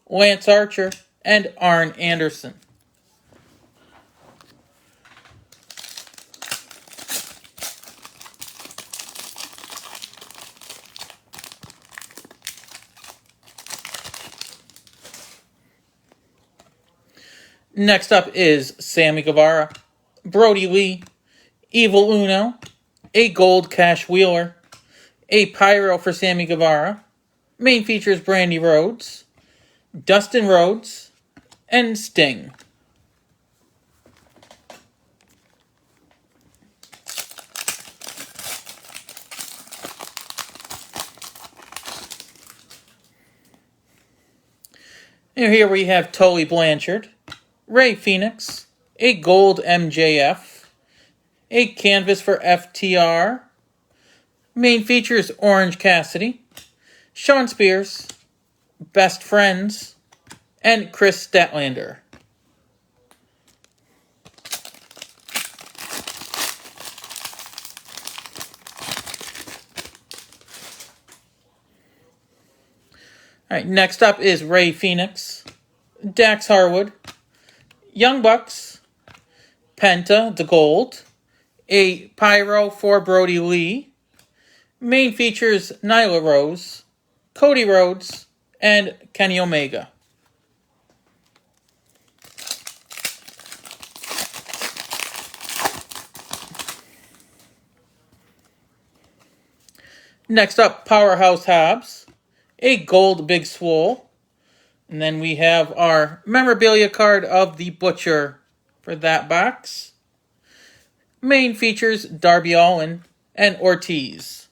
Lance Archer, and Arn Anderson. Next up is Sami Guevara, Brody Lee, Evil Uno, a gold Cash Wheeler, a pyro for Sami Guevara, main features Brandy Rhodes, Dustin Rhodes, and Sting. And here we have Tully Blanchard, Ray Phoenix, a gold MJF, a canvas for FTR, main features Orange Cassidy, Shawn Spears, Best Friends, and Chris Statlander. All right, next up is Ray Phoenix, Dax Harwood, Young Bucks, Penta, the Gold, a pyro for Brody Lee, main features Nyla Rose, Cody Rhodes, and Kenny Omega. Next up, Powerhouse Hobbs, a gold Big Swole. And then we have our memorabilia card of the Butcher for that box. Main features Darby Allin and Ortiz.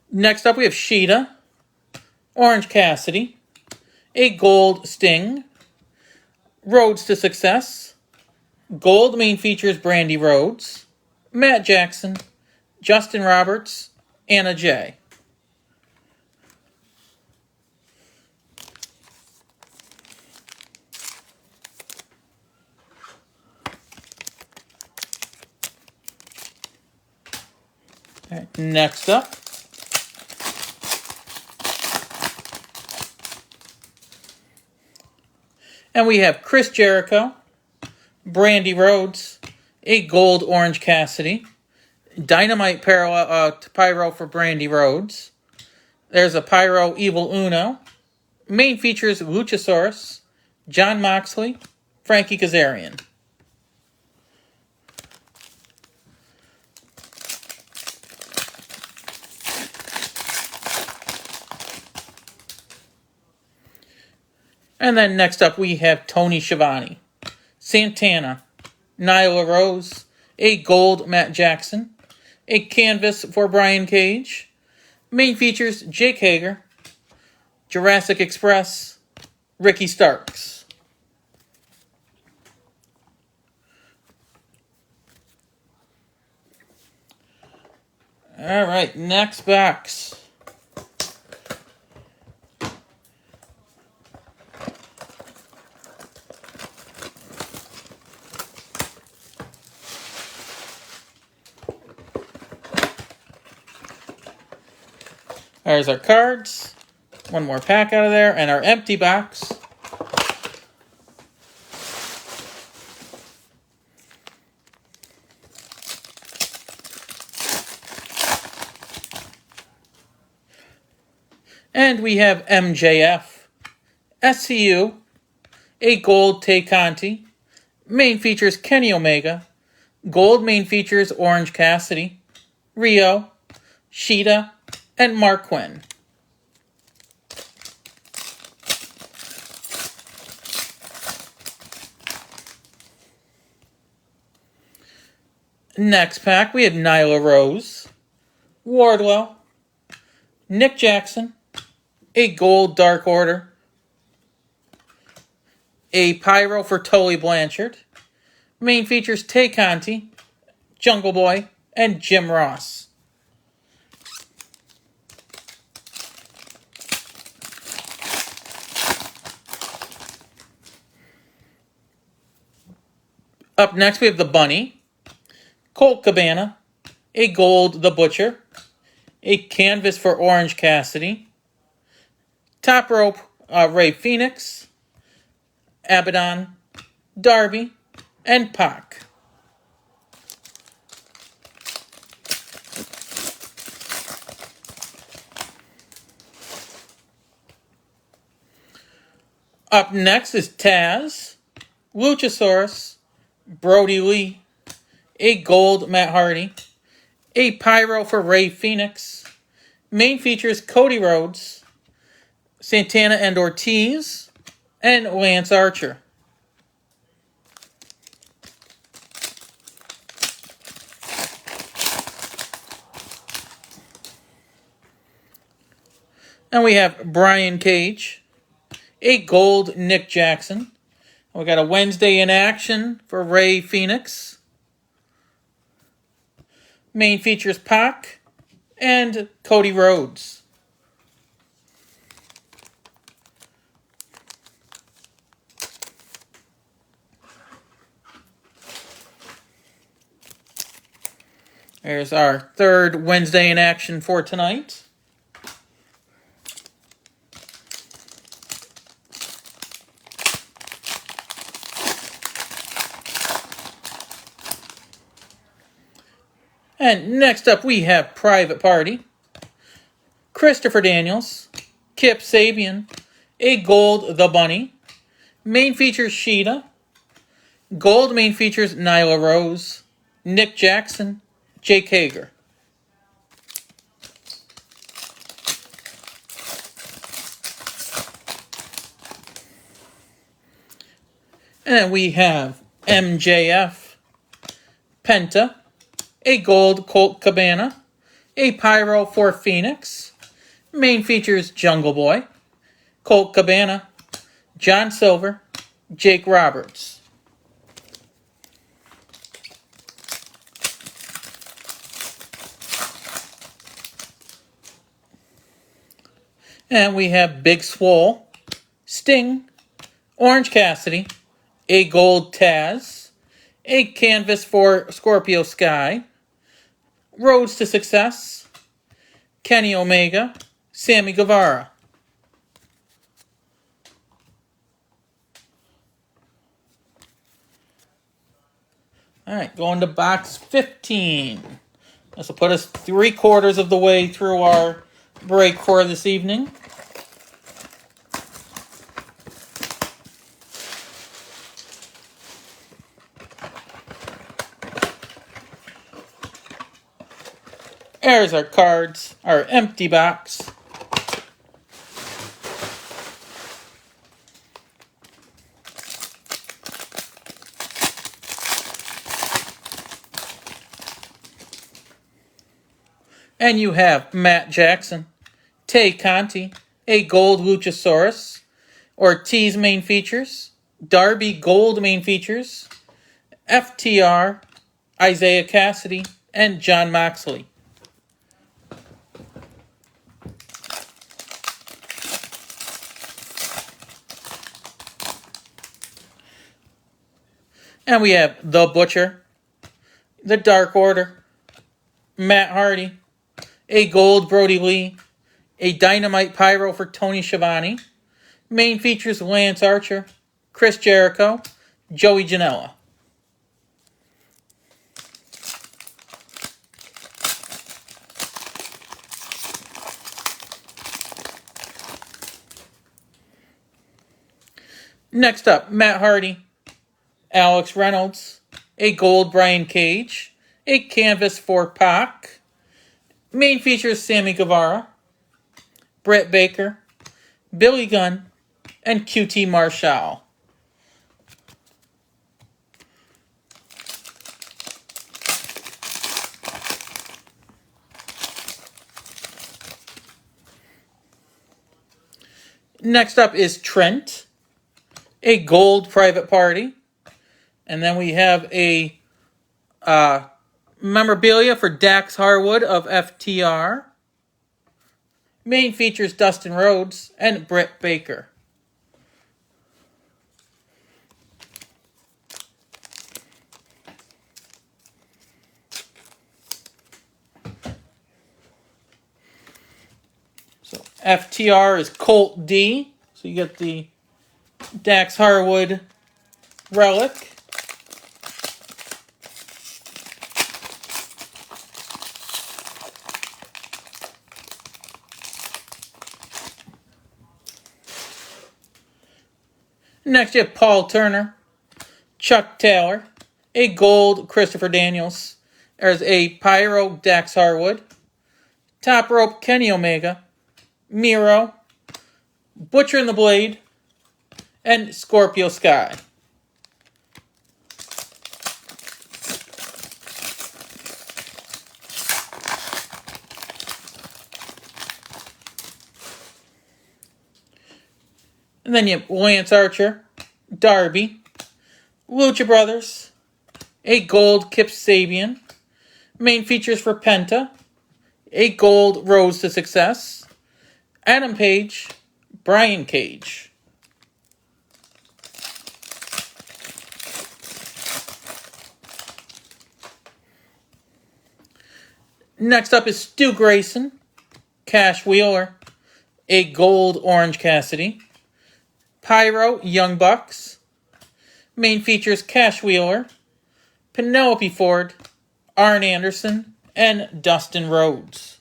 Next up we have Sheeta, Orange Cassidy, a gold Sting, Roads to Success, gold main features Brandy Rhodes, Matt Jackson, Justin Roberts, Anna Jay. All right, next up, and we have Chris Jericho, Brandy Rhodes, a gold Orange Cassidy, Dynamite pyro for Brandy Rhodes. There's a pyro Evil Uno. Main features Luchasaurus, Jon Moxley, Frankie Kazarian. And then next up we have Tony Schiavone, Santana, Nyla Rose, a gold Matt Jackson, a canvas for Brian Cage. Main features Jake Hager, Jurassic Express, Ricky Starks. All right, next box. There's our cards. One more pack out of there, and our empty box. And we have MJF, SCU, a gold Tay Conti. Main features Kenny Omega. Gold main features Orange Cassidy, Rio, Sheeta, and Mark Quinn. Next pack, we have Nyla Rose, Wardlow, Nick Jackson, a gold Dark Order, a Pyro for Tully Blanchard. Main features Tay Conti, Jungle Boy, and Jim Ross. Up next, we have the Bunny, Colt Cabana, a gold The Butcher, a canvas for Orange Cassidy, Top Rope Ray Phoenix, Abaddon, Darby, and Pac. Up next is Taz, Luchasaurus, Brody Lee, a gold Matt Hardy, a Pyro for Ray Phoenix. Main features Cody Rhodes, Santana and Ortiz, and Lance Archer. And we have Brian Cage, a gold Nick Jackson. We got a Wednesday in action for Ray Phoenix. Main features Pac and Cody Rhodes. There's our third Wednesday in action for tonight. And next up we have Private Party, Christopher Daniels, Kip Sabian, a gold The Bunny. Main features Sheeta. Gold main features Nyla Rose, Nick Jackson, Jake Hager. And we have MJF, Penta, a gold Colt Cabana, a Pyro for Phoenix. Main features Jungle Boy, Colt Cabana, John Silver, Jake Roberts. And we have Big Swole, Sting, Orange Cassidy, a gold Taz, a canvas for Scorpio Sky, Roads to Success, Kenny Omega, Sami Guevara. All right, going to box 15. This will put us 3/4 of the way through our break for this evening. There's our cards, our empty box. And you have Matt Jackson, Tay Conti, a gold Luchasaurus, Ortiz main features, Darby gold main features, FTR, Isaiah Cassidy, and Jon Moxley. And we have The Butcher, The Dark Order, Matt Hardy, a gold Brody Lee, a Dynamite Pyro for Tony Schiavone. Main features Lance Archer, Chris Jericho, Joey Janela. Next up, Matt Hardy, Alex Reynolds, a gold Brian Cage, a canvas for Pac. Main features Sami Guevara, Britt Baker, Billy Gunn, and QT Marshall. Next up is Trent, a gold Private Party. And then we have a memorabilia for Dax Harwood of FTR. Main features Dustin Rhodes and Britt Baker. So FTR is Colt D. So you get the Dax Harwood relic. Next, you have Paul Turner, Chuck Taylor, a gold Christopher Daniels. There's a Pyro Dax Harwood, Top Rope Kenny Omega, Miro, Butcher and the Blade, and Scorpio Sky. And then you have Lance Archer, Darby, Lucha Brothers, a gold Kip Sabian, main features for Penta, a gold Rose to Success, Adam Page, Brian Cage. Next up is Stu Grayson, Cash Wheeler, a gold Orange Cassidy, Pyro Young Bucks, main features Cash Wheeler, Penelope Ford, Arn Anderson, and Dustin Rhodes.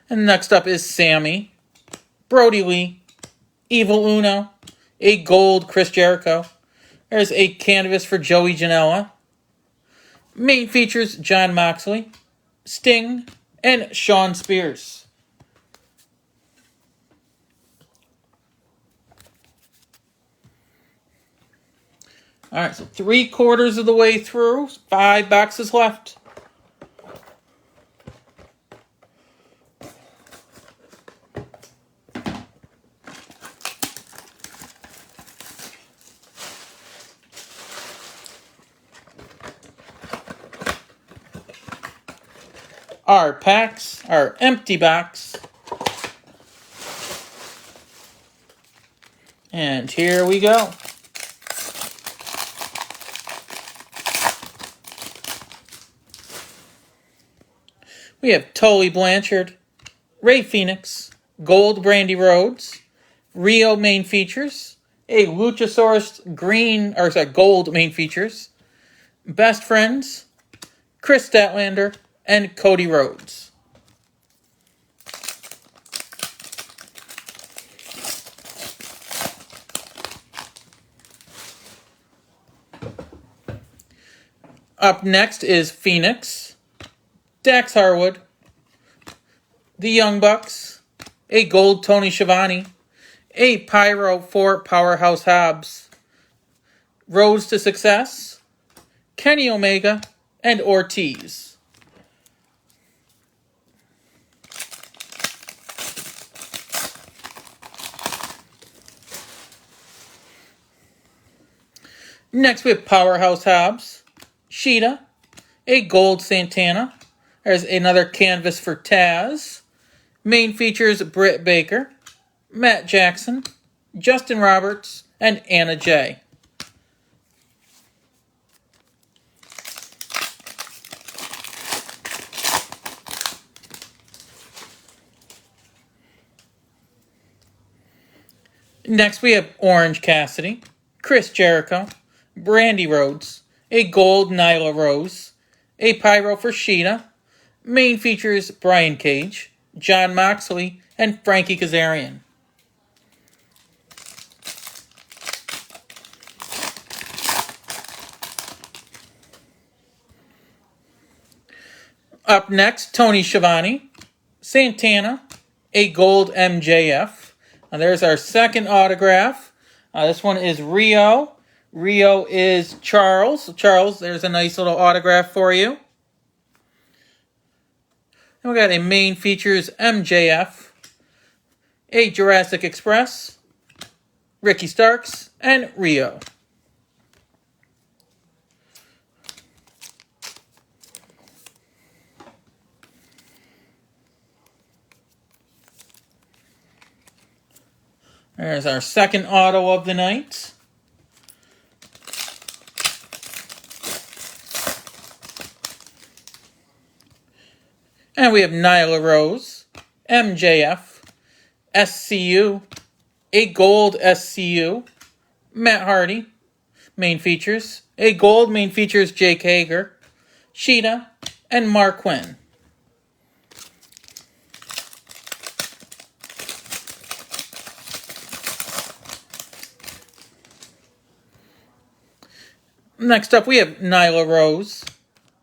And next up is Sammy, Brody Lee, Evil Uno, a gold Chris Jericho. There's a canvas for Joey Janela. Main features Jon Moxley, Sting, and Shawn Spears. Alright, so 3/4 of the way through. 5 boxes left. Our packs, our empty box. And here we go. We have Tully Blanchard, Ray Phoenix, Gold Brandy Rhodes, Rio main features, a Luchasaurus gold main features, Best Friends, Chris Statlander, and Cody Rhodes. Up next is Phoenix, Dax Harwood, the Young Bucks, a gold Tony Schiavone, A Pyro for Powerhouse Hobbs. Rhodes to Success, Kenny Omega, and Ortiz. Next we have Powerhouse Hobbs, Sheeta, a Gold Santana. There's another canvas for Taz. Main features Britt Baker, Matt Jackson, Justin Roberts, and Anna Jay. Next we have Orange Cassidy, Chris Jericho, Brandy Rhodes, a Gold Nyla Rose, a Pyro for Sheeta. Main features Brian Cage, John Moxley, and Frankie Kazarian. Up next, Tony Schiavone, Santana, a Gold MJF. Now there's our second autograph. This one is Rio. Rio is Charles. Charles, there's a nice little autograph for you. And we got a main features MJF, a Jurassic Express, Ricky Starks, and Rio. There's our second auto of the night. And we have Nyla Rose, MJF, SCU, a Gold SCU, Matt Hardy, main features, a Gold main features Jake Hager, Sheeta, and Mark Quinn. Next up, we have Nyla Rose,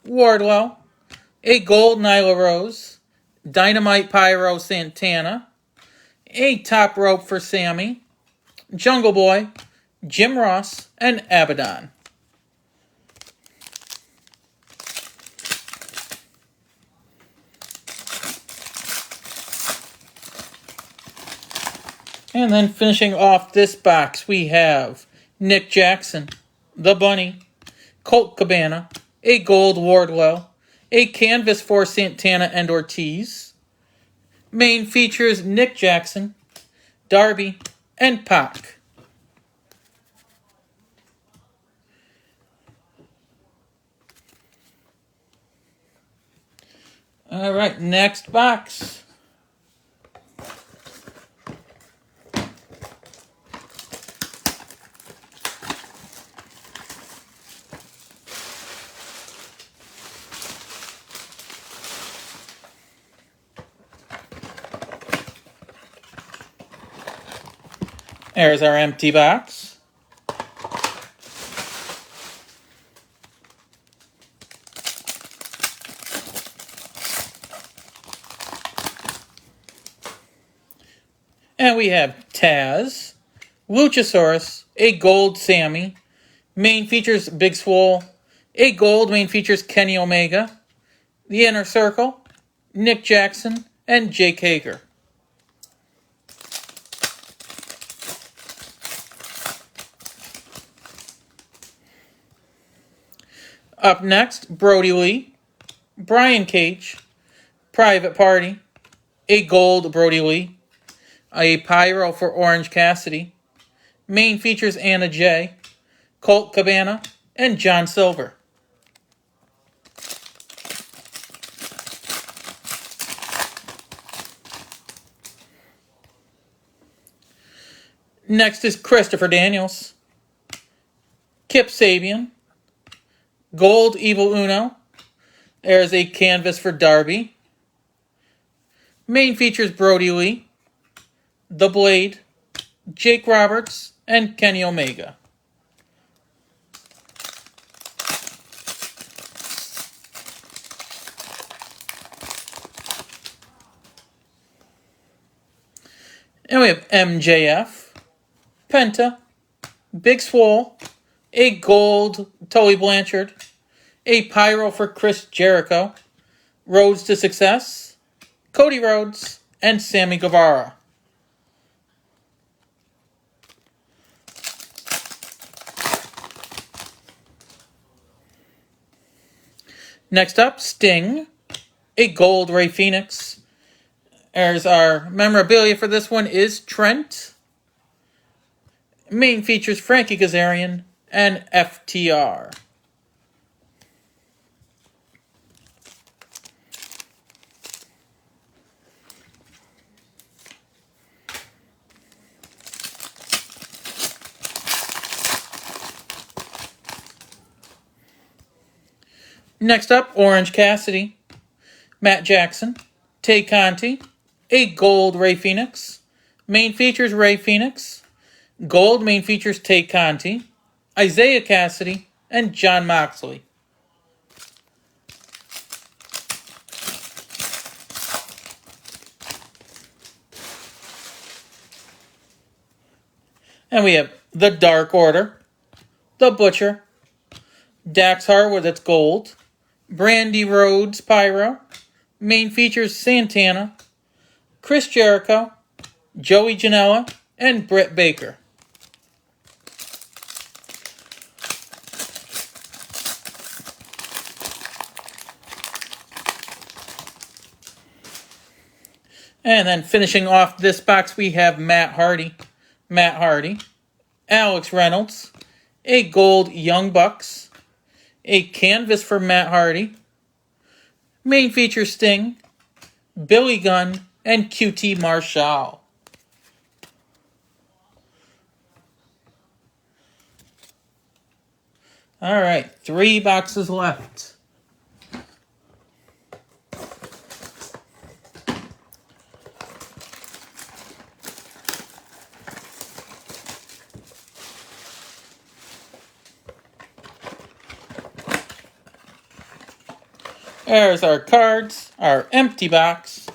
Wardlow, a Gold Nyla Rose, Dynamite Pyro Santana, a Top Rope for Sami, Jungle Boy, Jim Ross, and Abaddon. And then finishing off this box, we have Nick Jackson, The Bunny, Colt Cabana, a Gold Wardlow, a canvas for Santana and Ortiz. Main features Nick Jackson, Darby, and Pac. All right, next box. There's our empty box. And we have Taz, Luchasaurus, a Gold Sami, main features Big Swole, a Gold main features Kenny Omega, The Inner Circle, Nick Jackson, and Jake Hager. Up next, Brody Lee, Brian Cage, Private Party, a Gold Brody Lee, a Pyro for Orange Cassidy, main features Anna Jay, Colt Cabana, and John Silver. Next is Christopher Daniels, Kip Sabian, Gold Evil Uno. There's a canvas for Darby. Main features Brody Lee, The Blade, Jake Roberts, and Kenny Omega. And we have MJF, Penta, Big Swole, a gold Tully Blanchard, a Pyro for Chris Jericho, Rhodes to Success, Cody Rhodes, and Sami Guevara. Next up, Sting, a gold Ray Phoenix. There's our memorabilia for this one is Trent. Main features Frankie Kazarian and FTR. Next up, Orange Cassidy, Matt Jackson, Tay Conti, a gold Ray Phoenix. Main features Ray Phoenix. Gold main features Tay Conti, Isaiah Cassidy, and Jon Moxley. And we have the Dark Order, the Butcher, Dax Harwood, that's gold, Brandy Rhodes Pyro, main features Santana, Chris Jericho, Joey Janela, and Britt Baker. And then finishing off this box, we have Matt Hardy, Alex Reynolds, a gold Young Bucks, a canvas for Matt Hardy, main feature Sting, Billy Gunn, and QT Marshall. All right, 3 boxes left. There's our cards, our empty box.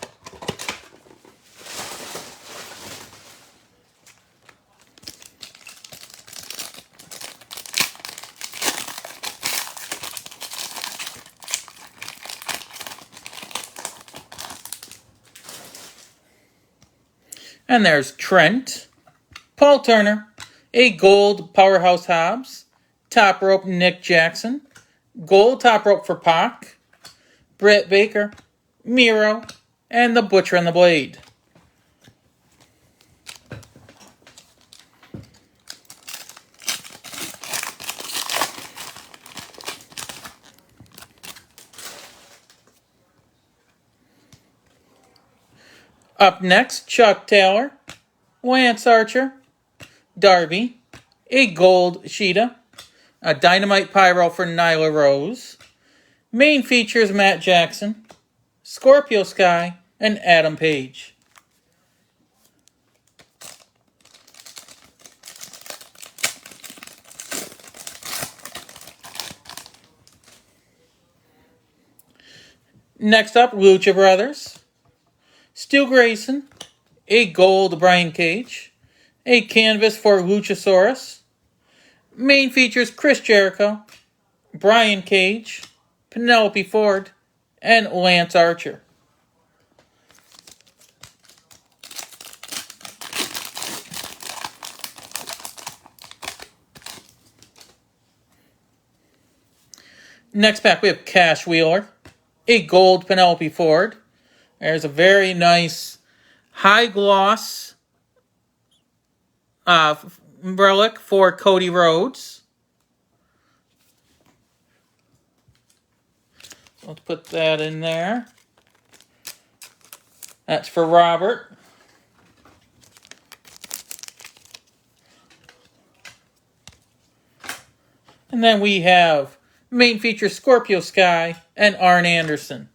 And there's Trent, Paul Turner, a gold Powerhouse Hobbs, top rope Nick Jackson, gold top rope for Pac, Britt Baker, Miro, and the Butcher and the Blade. Up next, Chuck Taylor, Lance Archer, Darby, a gold Sheeta, a Dynamite Pyro for Nyla Rose, main features Matt Jackson, Scorpio Sky, and Adam Page. Next up, Lucha Brothers, Stu Grayson, a gold Brian Cage, a canvas for Luchasaurus, main features Chris Jericho, Brian Cage, Penelope Ford, and Lance Archer. Next pack, we have Cash Wheeler, a gold Penelope Ford. There's a very nice high gloss relic for Cody Rhodes. Let's put that in there. That's for Robert. And then we have main feature Scorpio Sky and Arn Anderson.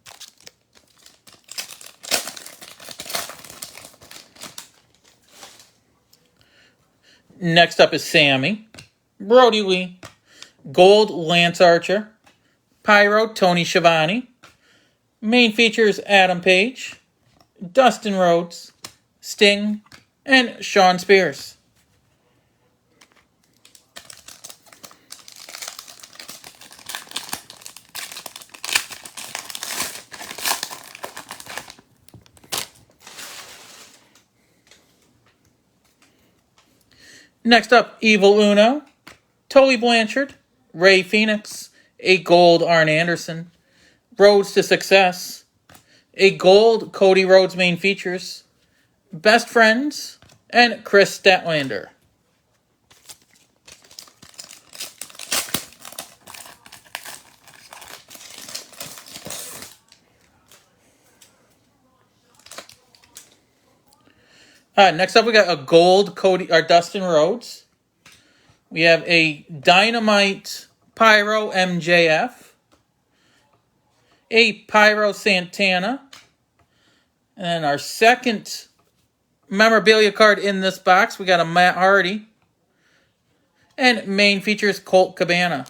Next up is Sammy, Brody Lee, gold Lance Archer, Pyro Tony Schiavone, main features Adam Page, Dustin Rhodes, Sting, and Shawn Spears. Next up, Evil Uno, Tully Blanchard, Ray Phoenix, a gold Arn Anderson, Rhodes to Success, a gold Cody Rhodes main features, Best Friends, and Chris Statlander. Next up, we got a gold Dustin Rhodes. We have a Dynamite Pyro MJF, a Pyro Santana, and our second memorabilia card in this box, we got a Matt Hardy, and main features Colt Cabana.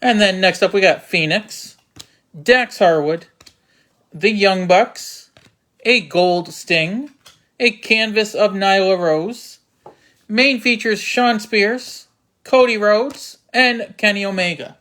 And then next up we got Phoenix, Dax Harwood, the Young Bucks, a gold Sting, a canvas of Nyla Rose, main features Shawn Spears, Cody Rhodes, and Kenny Omega.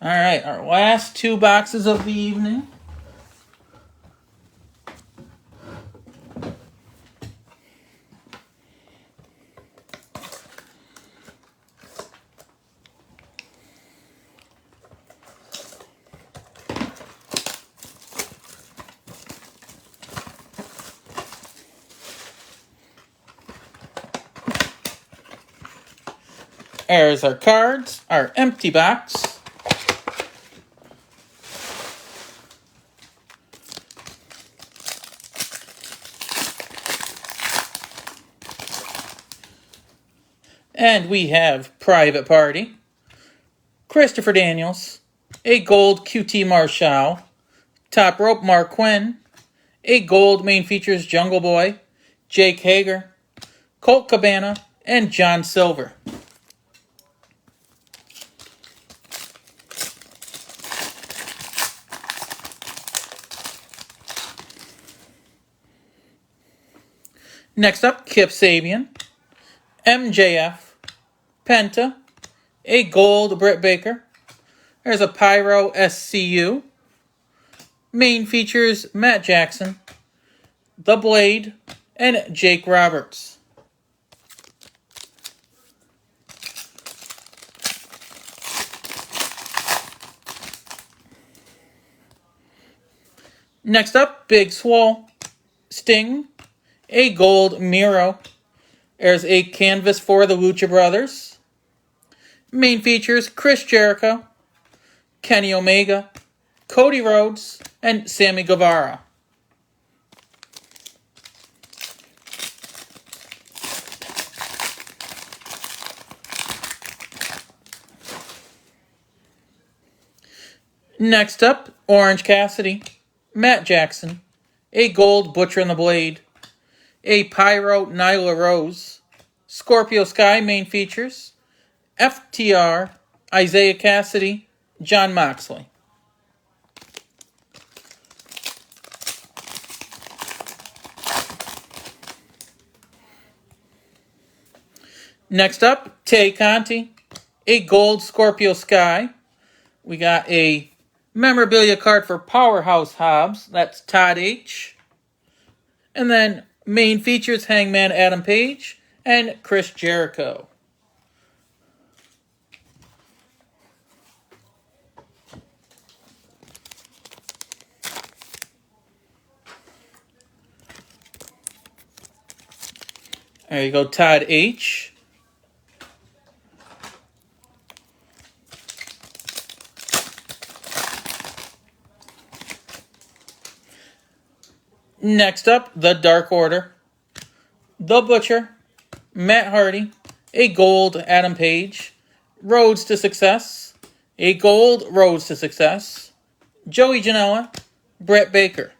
All right, our last two boxes of the evening. There's our cards, our empty box. And we have Private Party, Christopher Daniels, a gold QT Marshall, Top Rope Mark Quinn, a gold main features Jungle Boy, Jake Hager, Colt Cabana, and John Silver. Next up, Kip Sabian, MJF, Penta, a gold Britt Baker. There's a Pyro SCU. Main features Matt Jackson, The Blade, and Jake Roberts. Next up, Big Swole, Sting, a gold Miro. There's a canvas for the Lucha Brothers. Main features Chris Jericho, Kenny Omega, Cody Rhodes, and Sami Guevara. Next up, Orange Cassidy, Matt Jackson, a gold Butcher and the Blade, a Pyro Nyla Rose, Scorpio Sky main features, FTR, Isaiah Cassidy, Jon Moxley. Next up, Tay Conti, a gold Scorpio Sky. We got a memorabilia card for Powerhouse Hobbs. That's Todd H. And then main features Hangman Adam Page and Chris Jericho. There you go, Todd H. Next up, the Dark Order, The Butcher, Matt Hardy, a gold Adam Page, Rhodes to Success, a gold Rhodes to Success, Joey Janela, Britt Baker.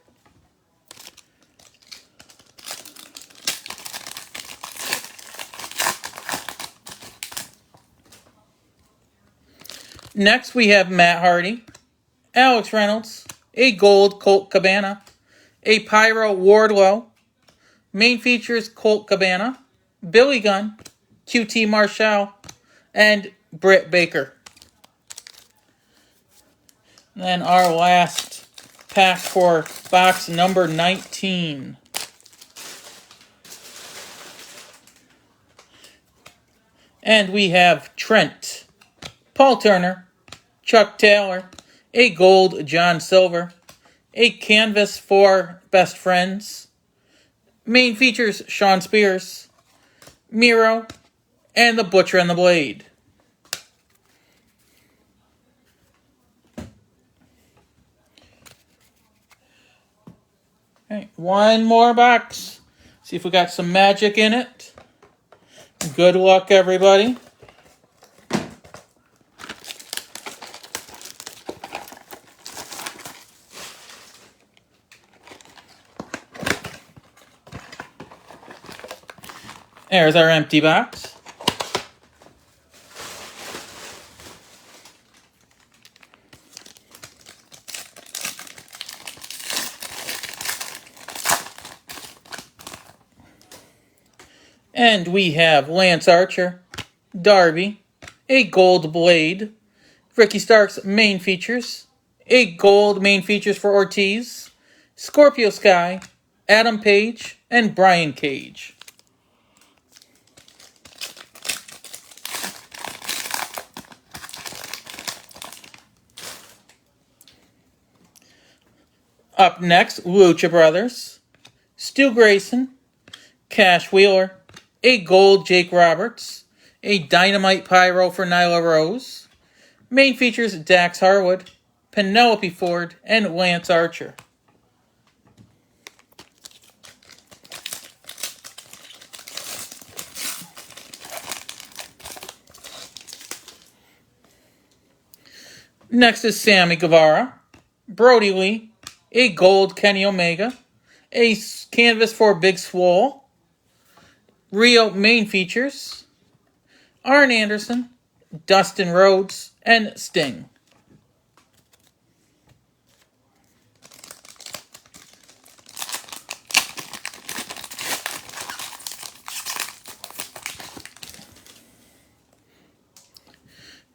Next, we have Matt Hardy, Alex Reynolds, a gold Colt Cabana, a Pyro Wardlow, main features Colt Cabana, Billy Gunn, QT Marshall, and Britt Baker. And then our last pack for box number 19. And we have Trent, Paul Turner, Chuck Taylor, a gold John Silver, a canvas for Best Friends, main features Shawn Spears, Miro, and the Butcher and the Blade. All right, one more box. See if we got some magic in it. Good luck, everybody. There's our empty box. And we have Lance Archer, Darby, a gold Blade, Ricky Stark's main features, a gold main features for Ortiz, Scorpio Sky, Adam Page, and Brian Cage. Up next, Lucha Brothers, Stu Grayson, Cash Wheeler, a gold Jake Roberts, a Dynamite Pyro for Nyla Rose, main features Dax Harwood, Penelope Ford, and Lance Archer. Next is Sami Guevara, Brody Lee, a gold Kenny Omega, a canvas for Big Swole, Rio main features, Arn Anderson, Dustin Rhodes, and Sting.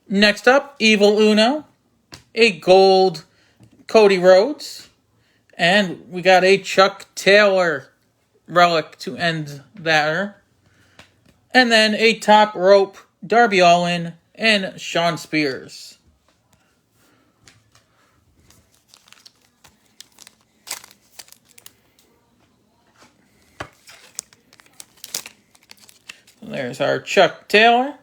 Next up, Evil Uno, a gold Cody Rhodes, and we got a Chuck Taylor relic to end that. And then a top rope Darby Allin and Shawn Spears. There's our Chuck Taylor.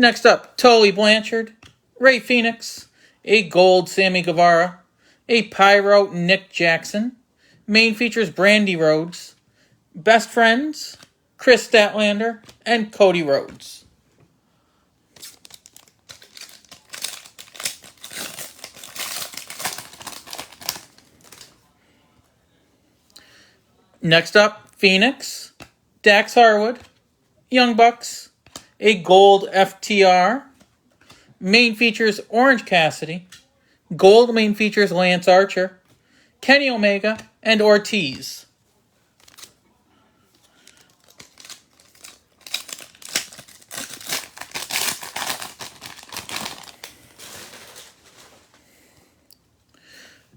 Next up, Tully Blanchard, Ray Phoenix, a gold Sami Guevara, a Pyro Nick Jackson, main features Brandy Rhodes, Best Friends, Chris Statlander, and Cody Rhodes. Next up, Phoenix, Dax Harwood, Young Bucks, a gold FTR, main features Orange Cassidy, gold main features Lance Archer, Kenny Omega, and Ortiz.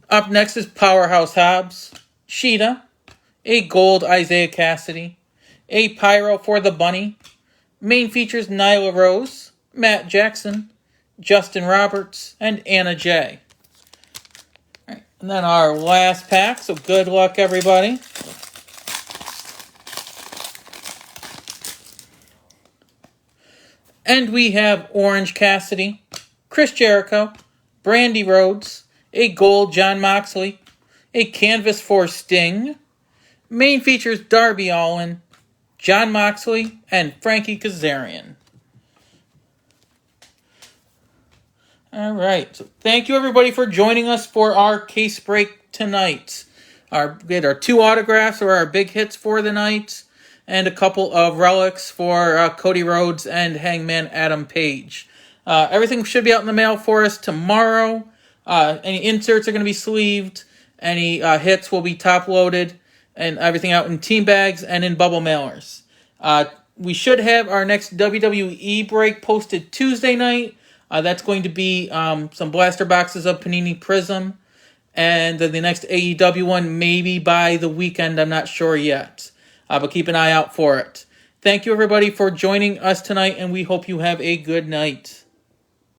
Up next is Powerhouse Hobbs, Sheeta, a gold Isaiah Cassidy, a Pyro for the Bunny, main features Nyla Rose, Matt Jackson, Justin Roberts, and Anna Jay. All right, and then our last pack, so good luck, everybody. And we have Orange Cassidy, Chris Jericho, Brandy Rhodes, a gold John Moxley, a canvas for Sting, main features Darby Allin, John Moxley, and Frankie Kazarian. All right. So thank you, everybody, for joining us for our case break tonight. We had our 2 autographs or our big hits for the night, and a couple of relics for Cody Rhodes and Hangman Adam Page. Everything should be out in the mail for us tomorrow. Any inserts are going to be sleeved. Any hits will be top-loaded, and everything out in team bags and in bubble mailers. We should have our next WWE break posted Tuesday night. That's going to be some blaster boxes of Panini Prism. And the next AEW one maybe by the weekend. I'm not sure yet. But keep an eye out for it. Thank you, everybody, for joining us tonight, and we hope you have a good night.